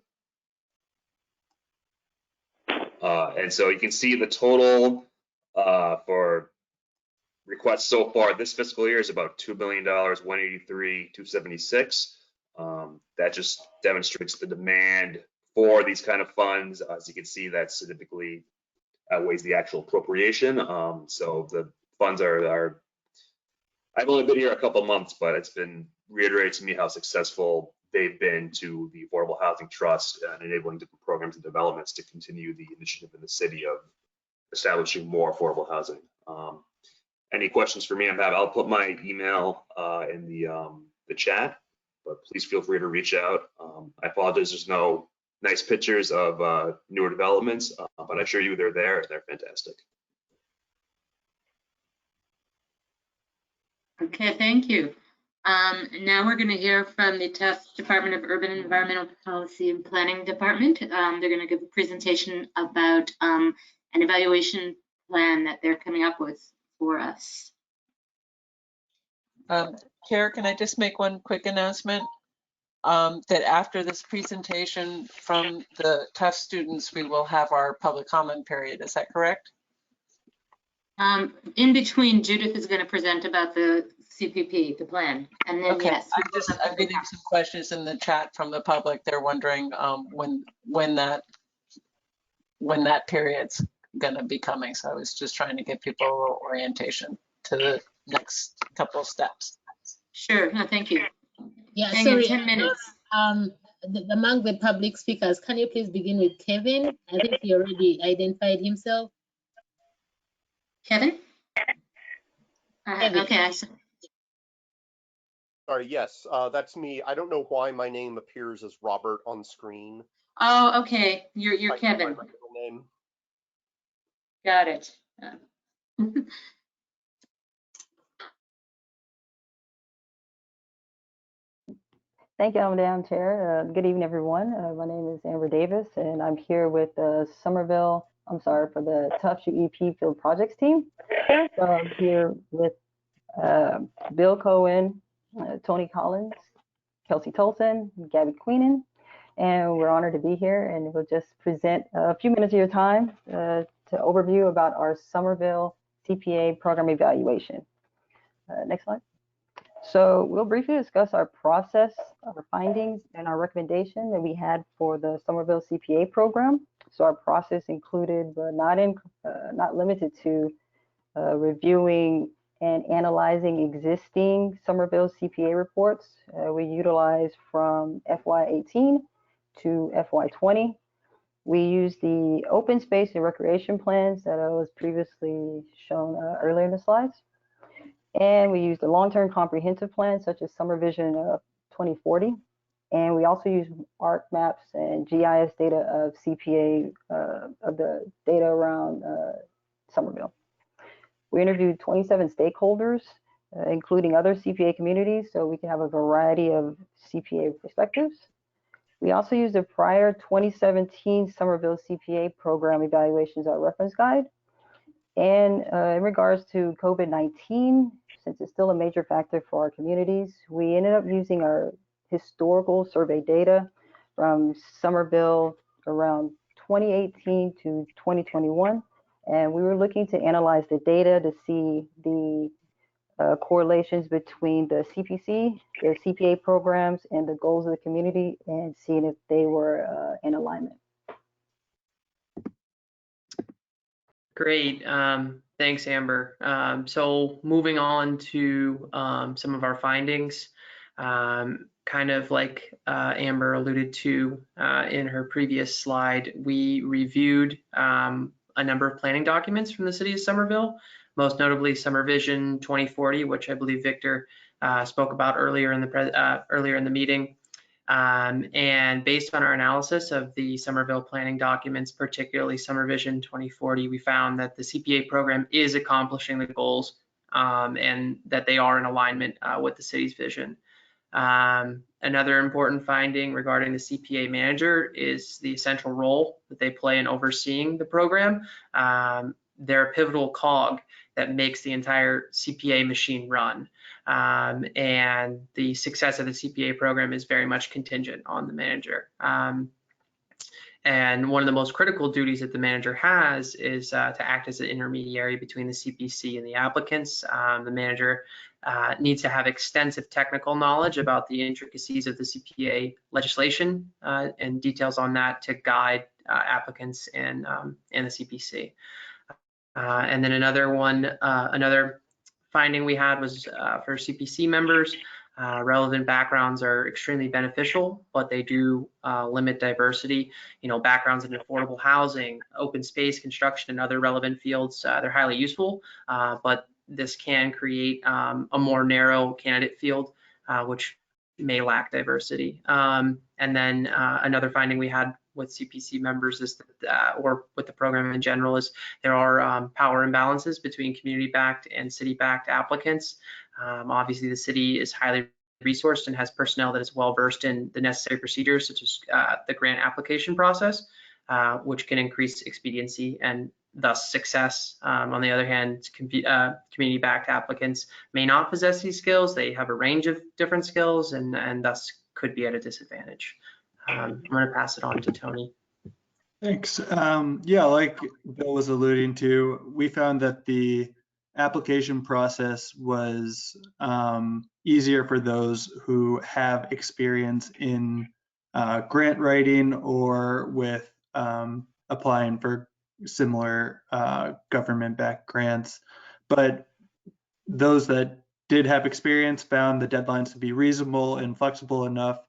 And so you can see the total for requests so far this fiscal year is about $2 billion, 183, 276. That just demonstrates the demand for these kind of funds. As you can see, that significantly outweighs the actual appropriation. So the funds are, I've only been here a couple months, but it's been reiterated to me how successful they've been to the Affordable Housing Trust and enabling different programs and developments to continue the initiative in the city of establishing more affordable housing. Any questions for me? I'll put my email in the chat, but please feel free to reach out. I apologize, there's no nice pictures of newer developments, but I assure you they're there and they're fantastic. Okay, thank you. Now we're going to hear from the Tufts Department of Urban and Environmental Policy and Planning Department. They're going to give a presentation about an evaluation plan that they're coming up with for us. Chair, can I just make one quick announcement? That after this presentation from the Tufts students, we will have our public comment period. Is that correct? In between, Judith is going to present about the CPP, the plan, and then Okay. yes. I'm getting some questions in the chat from the public. They're wondering when that period's going to be coming. So I was just trying to give people a little orientation to the next couple of steps. Sure. No, thank you. Yeah, Hang sorry. in 10 minutes. Among the public speakers, can you please begin with Kevin? I think he already identified himself. Kevin? Kevin. Okay. Sorry, yes, that's me. I don't know why my name appears as Robert on screen. Oh, okay. You're Kevin. My middle name. Got it. Thank you, Madam Chair. Good evening, everyone. My name is Amber Davis, and I'm here with the for the Tufts UEP Field Projects team. So I'm here with Bill Cohen, Tony Collins, Kelsey Tolson, Gabby Queenan, and we're honored to be here, and we'll just present a few minutes of your time to overview about our Somerville CPA program evaluation. Next slide. So we'll briefly discuss our process, our findings, and our recommendation that we had for the Somerville CPA program. So our process included, but not limited to, reviewing and analyzing existing Somerville CPA reports. We utilized from FY18 to FY20. We used the open space and recreation plans that was previously shown earlier in the slides. And we used a long-term comprehensive plan such as Summer Vision 2040. And we also used ARC maps and GIS data of CPA, of the data around Somerville. We interviewed 27 stakeholders, including other CPA communities, so we can have a variety of CPA perspectives. We also used the prior 2017 Somerville CPA program evaluations, our reference guide. And in regards to COVID-19, since it's still a major factor for our communities, we ended up using our historical survey data from Somerville around 2018 to 2021. And we were looking to analyze the data to see the correlations between the CPC, the CPA programs, and the goals of the community, and seeing if they were in alignment. Great, thanks, Amber. So moving on to some of our findings, kind of like Amber alluded to in her previous slide, we reviewed a number of planning documents from the city of Somerville, most notably Summer Vision 2040, which I believe Victor spoke about earlier in the meeting. And based on our analysis of the Somerville planning documents, particularly Summer Vision 2040, we found that the CPA program is accomplishing the goals and that they are in alignment with the city's vision. Another important finding regarding the CPA manager is the essential role that they play in overseeing the program. They're a pivotal cog that makes the entire CPA machine run. And the success of the CPA program is very much contingent on the manager. And one of the most critical duties that the manager has is to act as an intermediary between the CPC and the applicants. The manager needs to have extensive technical knowledge about the intricacies of the CPA legislation and details on that to guide applicants and the CPC. And then another finding we had was for CPC members, relevant backgrounds are extremely beneficial, but they do limit diversity. You know, backgrounds in affordable housing, open space, construction, and other relevant fields, they're highly useful, but this can create a more narrow candidate field, which may lack diversity. And then another finding we had with CPC members is that, or with the program in general, is there are power imbalances between community-backed and city-backed applicants. Obviously, the city is highly resourced and has personnel that is well-versed in the necessary procedures, such as the grant application process, which can increase expediency and thus success. On the other hand, community-backed applicants may not possess these skills. They have a range of different skills and thus could be at a disadvantage. I'm going to pass it on to Tony. Thanks. Yeah, like Bill was alluding to, we found that the application process was easier for those who have experience in grant writing or with applying for similar government-backed grants. But those that did have experience found the deadlines to be reasonable and flexible enough,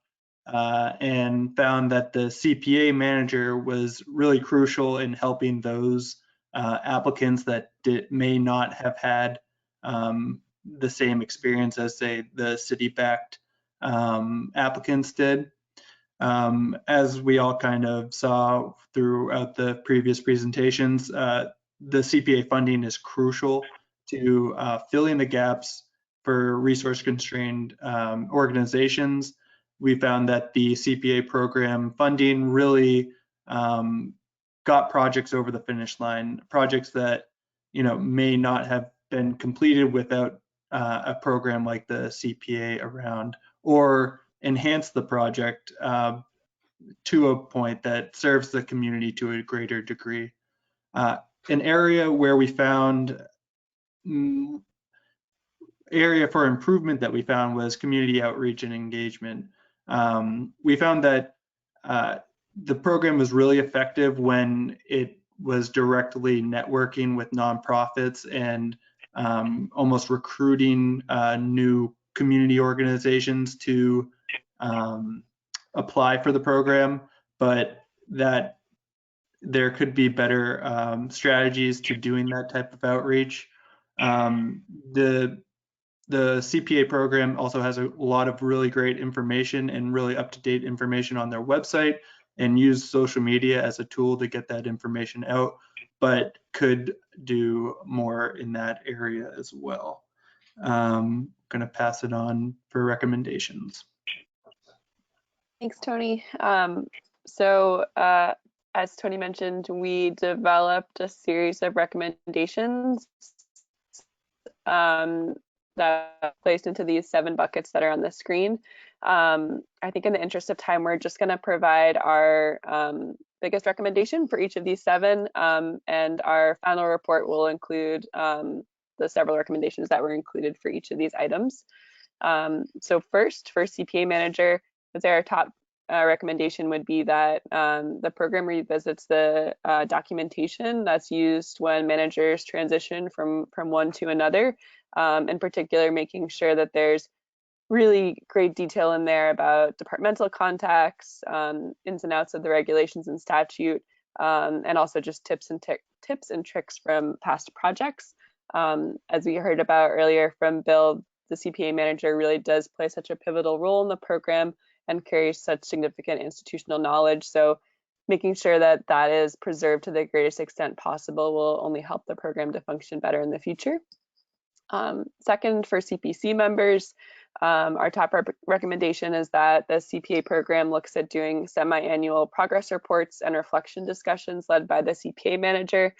and found that the CPA manager was really crucial in helping those applicants that may not have had the same experience as, say, the city-backed applicants did. As we all kind of saw throughout the previous presentations, the CPA funding is crucial to filling the gaps for resource-constrained organizations. We found that the CPA program funding really got projects over the finish line, projects that may not have been completed without a program like the CPA around, or enhance the project to a point that serves the community to a greater degree. An area where we found area for improvement that we found was community outreach and engagement. We found that the program was really effective when it was directly networking with nonprofits and almost recruiting new community organizations to apply for the program, but that there could be better strategies to doing that type of outreach. The CPA program also has a lot of really great information and really up-to-date information on their website, and use social media as a tool to get that information out, but could do more in that area as well. I'm going to pass it on for recommendations. Thanks, Tony. As Tony mentioned, we developed a series of recommendations that are placed into these 7 buckets that are on the screen. I think in the interest of time, we're just going to provide our biggest recommendation for each of these 7, and our final report will include the several recommendations that were included for each of these items. So first, for CPA manager, our top recommendation would be that the program revisits the documentation that's used when managers transition from one to another. In particular, making sure that there's really great detail in there about departmental contacts, ins and outs of the regulations and statute, and also just tips and tricks from past projects. As we heard about earlier from Bill, the CPA manager really does play such a pivotal role in the program and carries such significant institutional knowledge. So making sure that that is preserved to the greatest extent possible will only help the program to function better in the future. Second, for CPC members, our top recommendation is that the CPA program looks at doing semi-annual progress reports and reflection discussions led by the CPA manager,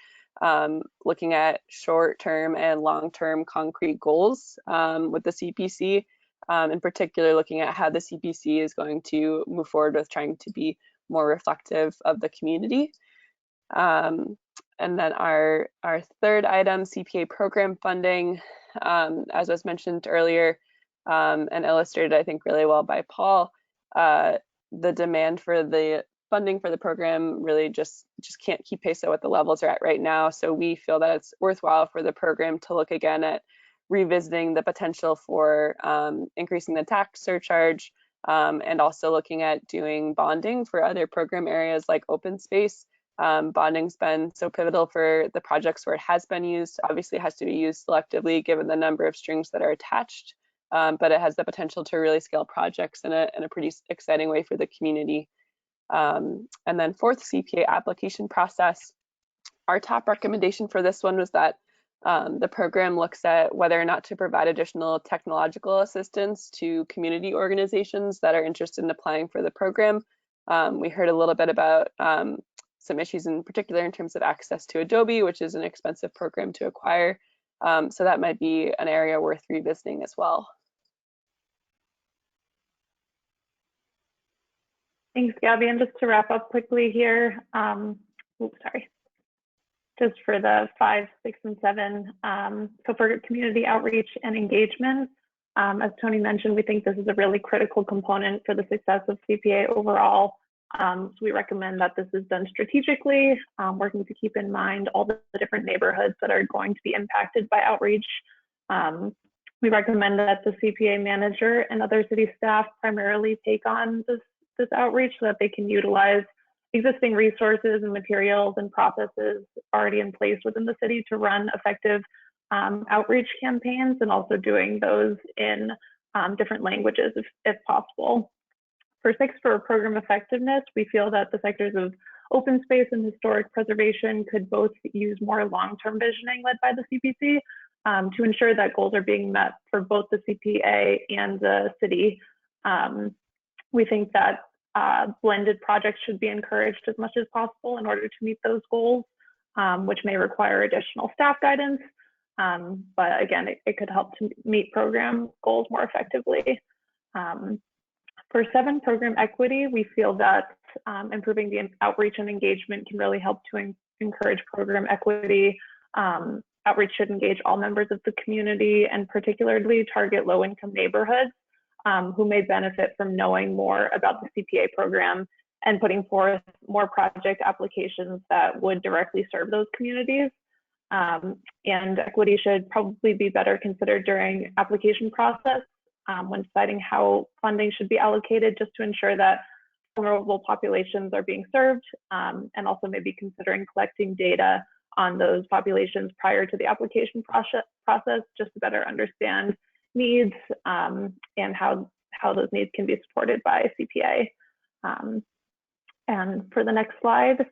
looking at short-term and long-term concrete goals with the CPC, in particular looking at how the CPC is going to move forward with trying to be more reflective of the community. And then our third item, CPA program funding, as was mentioned earlier and illustrated, I think, really well by Paul, the demand for the funding for the program really just can't keep pace at what the levels are at right now. So we feel that it's worthwhile for the program to look again at revisiting the potential for increasing the tax surcharge, and also looking at doing bonding for other program areas like open space. Bonding's been so pivotal for the projects where it has been used. Obviously, it has to be used selectively given the number of strings that are attached, but it has the potential to really scale projects in a pretty exciting way for the community. And then fourth, CPA application process. Our top recommendation for this one was that the program looks at whether or not to provide additional technological assistance to community organizations that are interested in applying for the program. We heard a little bit about some issues in particular in terms of access to Adobe, which is an expensive program to acquire. So that might be an area worth revisiting as well. Thanks, Gabby. And just to wrap up quickly here, just for the 5, 6, and 7. So for community outreach and engagement, as Tony mentioned, we think this is a really critical component for the success of CPA overall. So we recommend that this is done strategically, working to keep in mind all the different neighborhoods that are going to be impacted by outreach. We recommend that the CPA manager and other city staff primarily take on this outreach so that they can utilize existing resources and materials and processes already in place within the city to run effective outreach campaigns, and also doing those in different languages if possible. For 6, for program effectiveness, we feel that the sectors of open space and historic preservation could both use more long-term visioning led by the CPC to ensure that goals are being met for both the CPA and the city. We think that blended projects should be encouraged as much as possible in order to meet those goals, which may require additional staff guidance. But again, it could help to meet program goals more effectively. For 7, program equity, we feel that improving the outreach and engagement can really help to encourage program equity. Outreach should engage all members of the community and particularly target low-income neighborhoods who may benefit from knowing more about the CPA program and putting forth more project applications that would directly serve those communities. And equity should probably be better considered during application process when deciding how funding should be allocated, just to ensure that vulnerable populations are being served, and also maybe considering collecting data on those populations prior to the application process, just to better understand needs and how those needs can be supported by CPA. And for the next slide,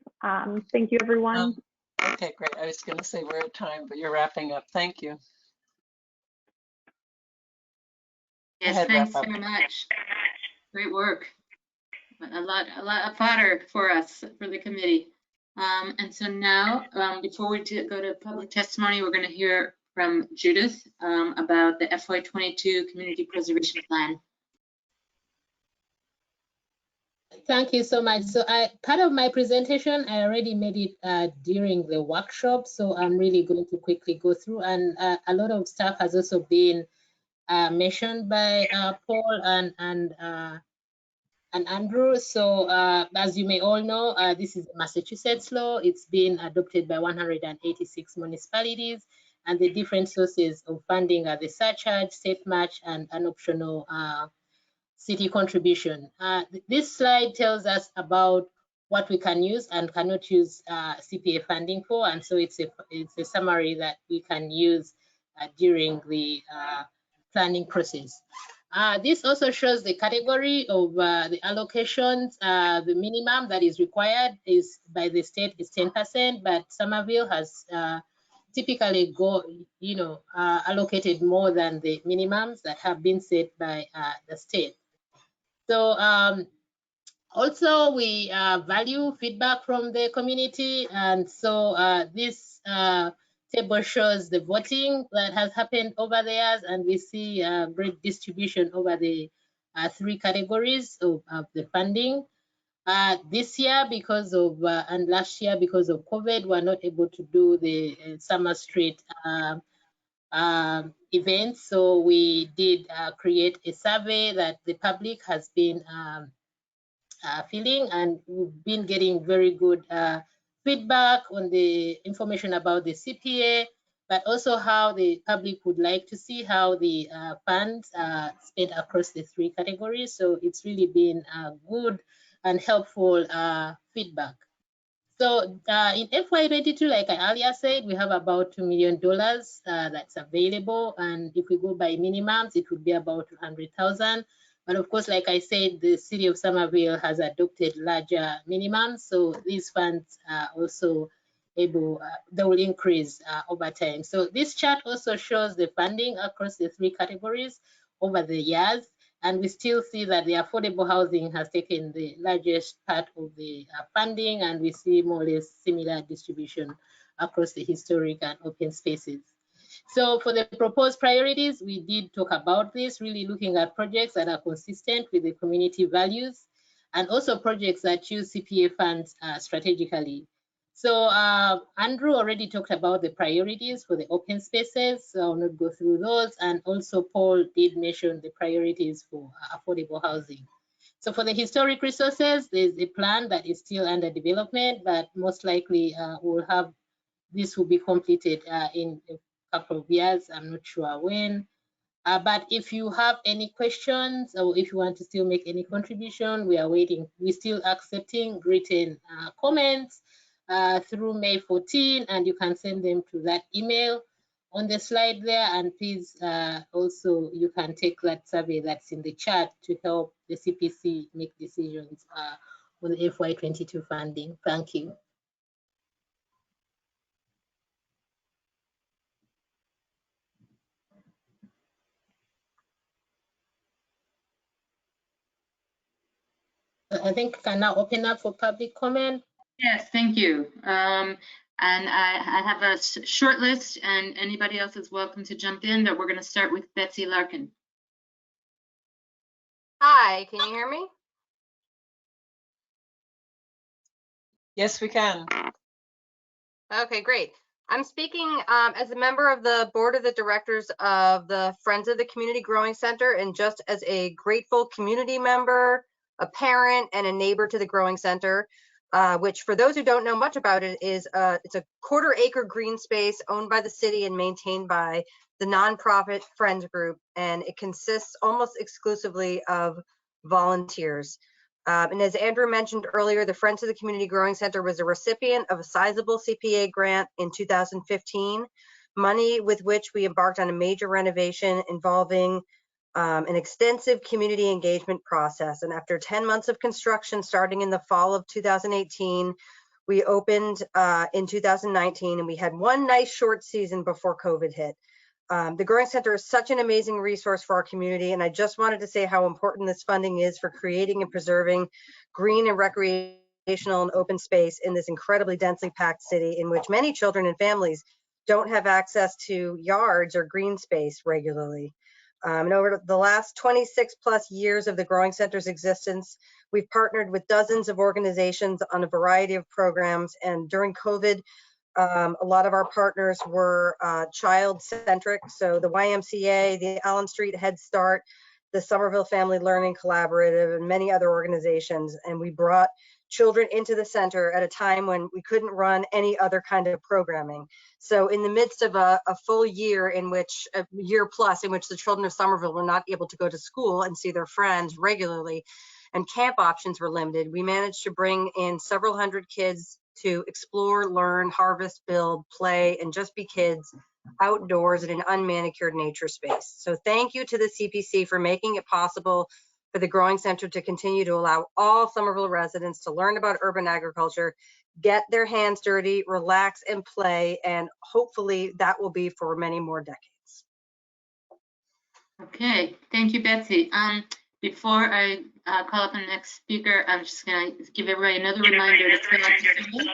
thank you, everyone. Okay, great. I was going to say we're at time, but you're wrapping up. Thank you. Yes, thanks so much. Great work. A lot of fodder for us, for the committee. And so now, before we go to public testimony, we're going to hear from Judith about the FY22 Community Preservation Plan. Thank you so much. So part of my presentation, I already made it during the workshop, so I'm really going to quickly go through, and a lot of stuff has also been mentioned by Paul and Andrew. So as you may all know, this is a Massachusetts law. It's been adopted by 186 municipalities, and the different sources of funding are the surcharge, state match, and an optional city contribution. This slide tells us about what we can use and cannot use CPA funding for, and so it's a summary that we can use during the planning process. This also shows the category of the allocations. The minimum that is required is by the state is 10%, but Somerville has typically allocated more than the minimums that have been set by the state. So also we value feedback from the community, and so this table shows the voting that has happened over the years, and we see a great distribution over the 3 categories of the funding. This year, because of and last year because of COVID, we're not able to do the Summer Street events, so we did create a survey that the public has been filling, and we've been getting very good feedback on the information about the CPA, but also how the public would like to see how the funds are spent across the 3 categories. So it's really been good and helpful feedback. So in FY22, like I earlier said, we have about $2 million that's available, and if we go by minimums, it would be about 200,000. But of course, like I said, the city of Somerville has adopted larger minimums, so these funds are also able, they will increase over time. So this chart also shows the funding across the 3 categories over the years. And we still see that the affordable housing has taken the largest part of the funding, and we see more or less similar distribution across the historic and open spaces. So for the proposed priorities, we did talk about this, really looking at projects that are consistent with the community values, and also projects that use CPA funds strategically. So Andrew already talked about the priorities for the open spaces, so I'll not go through those. And also Paul did mention the priorities for affordable housing. So for the historic resources, there's a plan that is still under development, but most likely this will be completed in a couple of years. I'm not sure when. But if you have any questions, or if you want to still make any contribution, we are waiting. We're still accepting written comments through May 14, and you can send them to that email on the slide there. And please also, you can take that survey that's in the chat to help the CPC make decisions on the FY22 funding. Thank you. I think I can now open up for public comment. Yes, thank you. And I have a short list, and anybody else is welcome to jump in, but we're going to start with Betsy Larkin. Hi, can you hear me? Yes, we can. Okay, great. I'm speaking as a member of the board of the directors of the Friends of the Community Growing Center, and just as a grateful community member, a parent, and a neighbor to the Growing Center, which for those who don't know much about it is it's a quarter-acre green space owned by the city and maintained by the nonprofit Friends Group, and it consists almost exclusively of volunteers. And as Andrew mentioned earlier, the Friends of the Community Growing Center was a recipient of a sizable CPA grant in 2015, money with which we embarked on a major renovation involving an extensive community engagement process. And after 10 months of construction starting in the fall of 2018, we opened in 2019, and we had one nice short season before COVID hit. The Growing Center is such an amazing resource for our community, and I just wanted to say how important this funding is for creating and preserving green and recreational and open space in this incredibly densely packed city in which many children and families don't have access to yards or green space regularly. And over the last 26 plus years of the Growing Center's existence, we've partnered with dozens of organizations on a variety of programs, and during COVID, a lot of our partners were child-centric, so the YMCA, the Allen Street Head Start, the Somerville Family Learning Collaborative, and many other organizations. And we brought children into the center at a time when we couldn't run any other kind of programming. So in the midst of a full year a year plus in which the children of Somerville were not able to go to school and see their friends regularly, and camp options were limited, we managed to bring in several hundred kids to explore, learn, harvest, build, play, and just be kids outdoors in an unmanicured nature space. So thank you to the CPC for making it possible for the Growing Center to continue to allow all Somerville residents to learn about urban agriculture, get their hands dirty, relax, and play, and hopefully that will be for many more decades. Okay, thank you, Betsy. Before I call up the next speaker, I'm just going to give everybody another reminder to fill out the survey,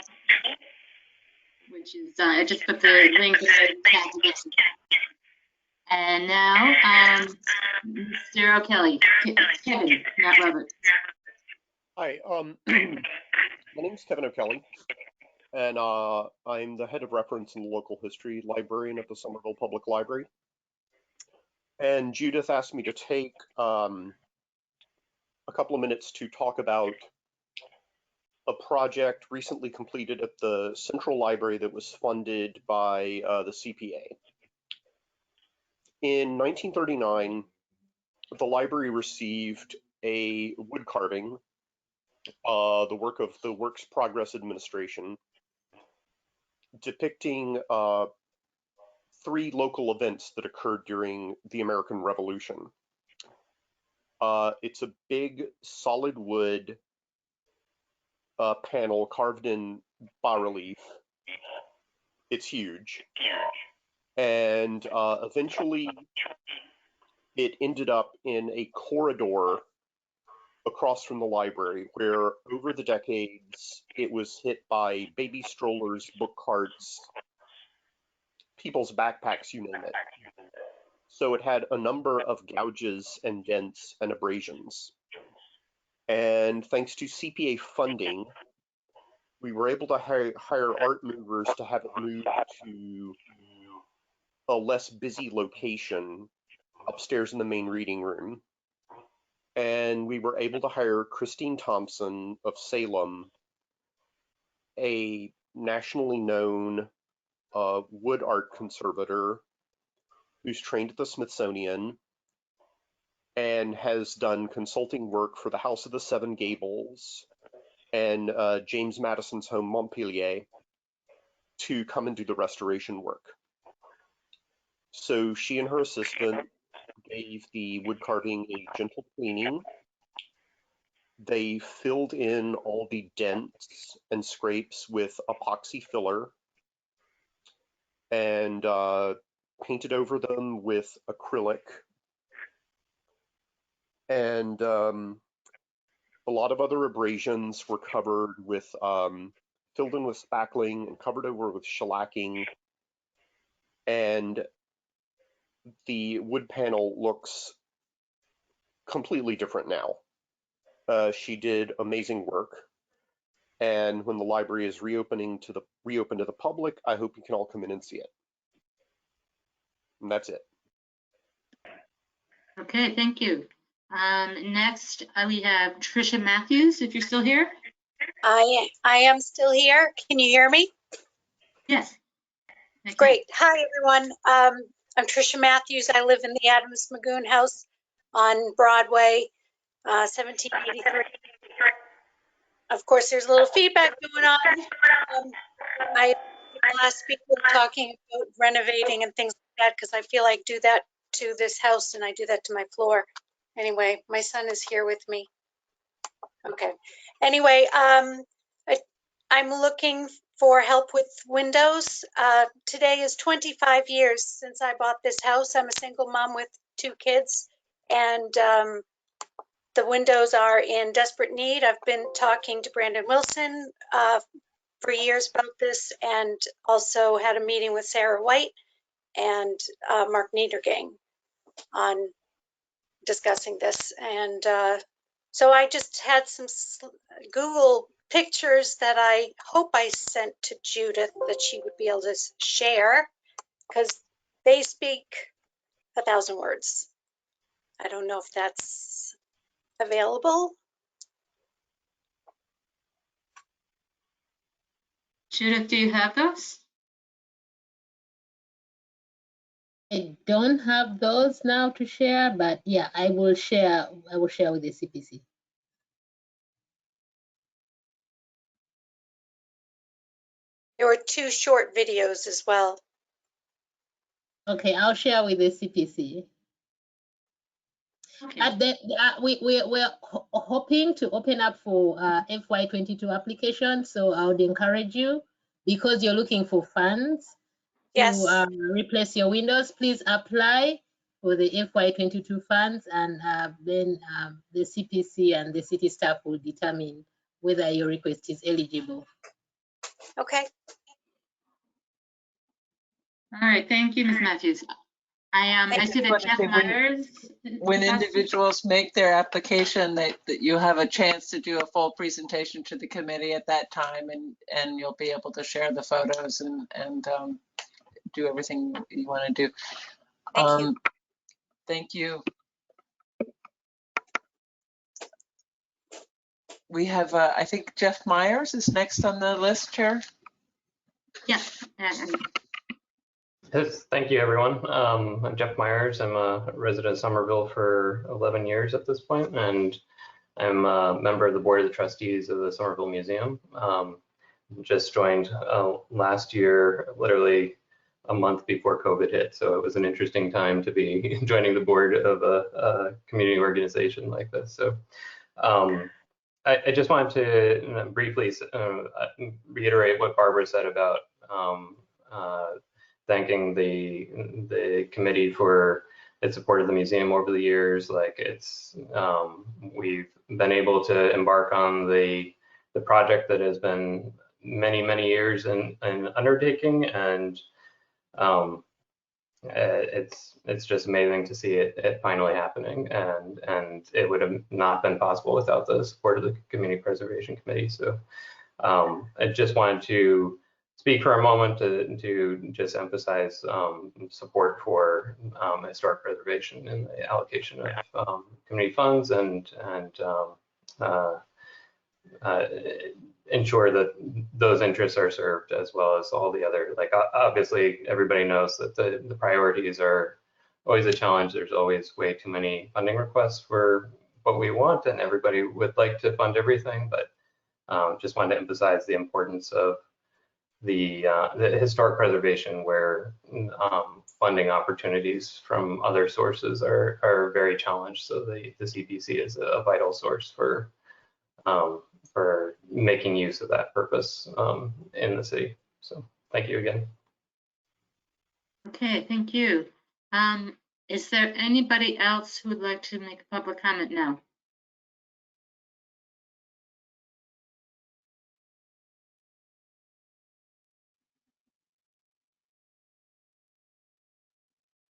which is, I just put the link in the chat. And now, Mr. O'Kelly, Kevin, not Robert. Hi, my name's Kevin O'Kelly, and I'm the head of reference and local history librarian at the Somerville Public Library. And Judith asked me to take a couple of minutes to talk about a project recently completed at the Central Library that was funded by the CPA. In 1939, the library received a wood carving, the work of the Works Progress Administration, depicting 3 local events that occurred during the American Revolution. It's a big solid wood panel carved in bas-relief. It's huge. And eventually it ended up in a corridor across from the library, where over the decades it was hit by baby strollers, book carts, people's backpacks, you name it. So it had a number of gouges and dents and abrasions. And thanks to CPA funding, we were able to hire art movers to have it moved to a less busy location upstairs in the main reading room. And we were able to hire Christine Thompson of Salem, a nationally known wood art conservator who's trained at the Smithsonian and has done consulting work for the House of the Seven Gables and James Madison's home, Montpelier, to come and do the restoration work. So she and her assistant gave the wood carving a gentle cleaning. They filled in all the dents and scrapes with epoxy filler and painted over them with acrylic. And a lot of other abrasions were covered with, filled in with spackling and covered over with shellacking. And the wood panel looks completely different now. She did amazing work. And when the library is reopened to the public, I hope you can all come in and see it. And that's it. Okay, thank you. Next, we have Tricia Matthews, if you're still here. I am still here. Can you hear me? Yes. Great. Hi, everyone. I'm Tricia Matthews. I live in the Adams Magoon House on Broadway, 1783. Of course, there's a little feedback going on. I the last speaker talking about renovating and things like that because I feel like do that to this house and I do that to my floor. Anyway, my son is here with me. Okay. Anyway, I'm looking for help with windows. Today is 25 years since I bought this house. I'm a single mom with 2 kids, and the windows are in desperate need. I've been talking to Brandon Wilson for years about this, and also had a meeting with Sarah White and Mark Niedergang on discussing this. And so I just had some Google pictures that I hope I sent to Judith that she would be able to share, because they speak 1,000 words. I don't know if that's available. Judith, do you have those? I don't have those now to share, but yeah, I will share with the CPC. There were 2 short videos as well. Okay, I'll share with the CPC. Okay. We're hoping to open up for FY22 application, so I would encourage you, because you're looking for funds to replace your windows, please apply for the FY22 funds, and then the CPC and the city staff will determine whether your request is eligible. Okay. All right, thank you, Ms. Matthews. I see that Jeff Myers. When individuals make their application, that you have a chance to do a full presentation to the committee at that time, and you'll be able to share the photos and do everything you want to do. Thank you. We have, I think Jeff Myers is next on the list, Chair. Yes. Yes, thank you, everyone. I'm Jeff Myers. I'm a resident of Somerville for 11 years at this point, and I'm a member of the board of the trustees of the Somerville Museum. Just joined last year, literally a month before COVID hit, so it was an interesting time to be joining the board of a community organization like this. So I just wanted to briefly reiterate what Barbara said about thanking the committee for it's supported the museum over the years. Like it's, we've been able to embark on the project that has been many years in undertaking, and it's just amazing to see it finally happening, and it would have not been possible without the support of the Community Preservation Committee. So I just wanted to speak for a moment to just emphasize support for historic preservation in the allocation of community funds, and ensure that those interests are served, as well as all the other, like obviously everybody knows that the priorities are always a challenge. There's always way too many funding requests for what we want, and everybody would like to fund everything, but just wanted to emphasize the importance of the historic preservation, where funding opportunities from other sources are very challenged. So the CPC is a vital source for making use of that purpose in the city. So thank you again. Okay, thank you. Is there anybody else who would like to make a public comment now?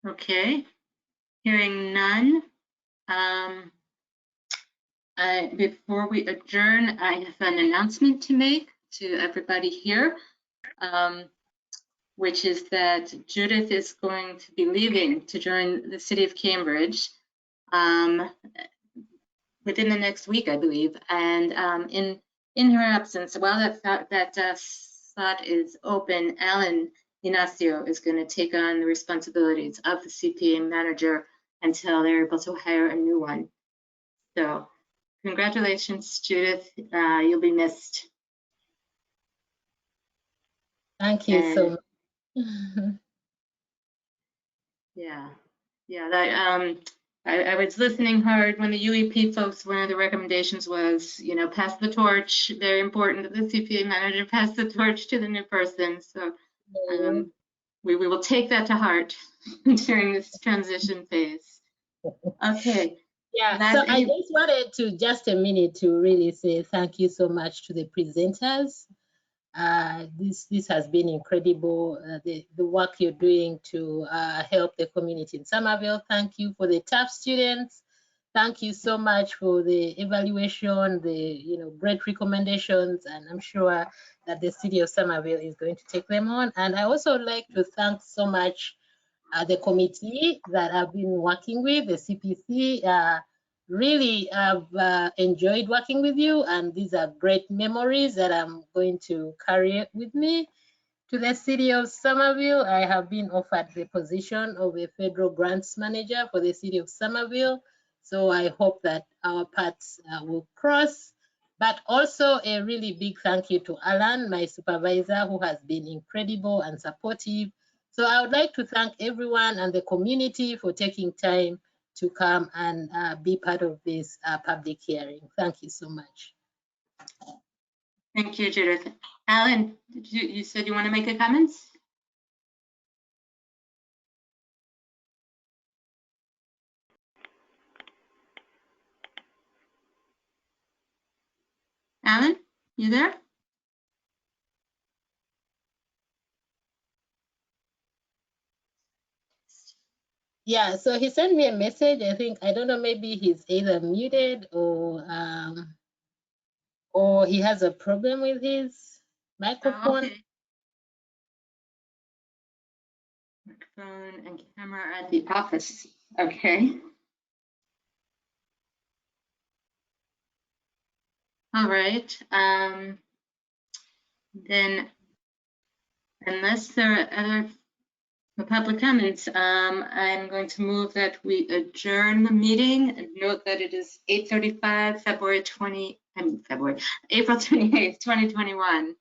Okay, hearing none. Before we adjourn, I have an announcement to make to everybody here, which is that Judith is going to be leaving to join the City of Cambridge within the next week, I believe. And in her absence, while that slot is open, Alan Ignacio is going to take on the responsibilities of the CPA manager until they're able to hire a new one. So congratulations, Judith. You'll be missed. Thank you so much. Yeah. I was listening hard when the UEP folks, one of the recommendations was, pass the torch. Very important that the CPA manager pass the torch to the new person. So we will take that to heart during this transition phase. Okay. Yeah, so I just wanted to just a minute to really say thank you so much to the presenters. This has been incredible, the work you're doing to help the community in Somerville. Thank you for the TAP students. Thank you so much for the evaluation, the great recommendations, and I'm sure that the City of Somerville is going to take them on. And I also like to thank so much the committee that I've been working with, the CPC. Really have enjoyed working with you, and these are great memories that I'm going to carry with me to the City of Somerville. I have been offered the position of a federal grants manager for the City of Somerville, so I hope that our paths will cross. But also a really big thank you to Alan, my supervisor, who has been incredible and supportive. So I would like to thank everyone and the community for taking time to come and be part of this public hearing. Thank you so much. Thank you, Judith. Alan, you said you want to make a comment? Alan, you there? Yeah, so he sent me a message. I don't know, maybe he's either muted or he has a problem with his microphone. Okay. Microphone and camera at the office. Okay. All right. Then, unless there are other public comments, I'm going to move that we adjourn the meeting, and note that it is 8:35, April 28th, 2021.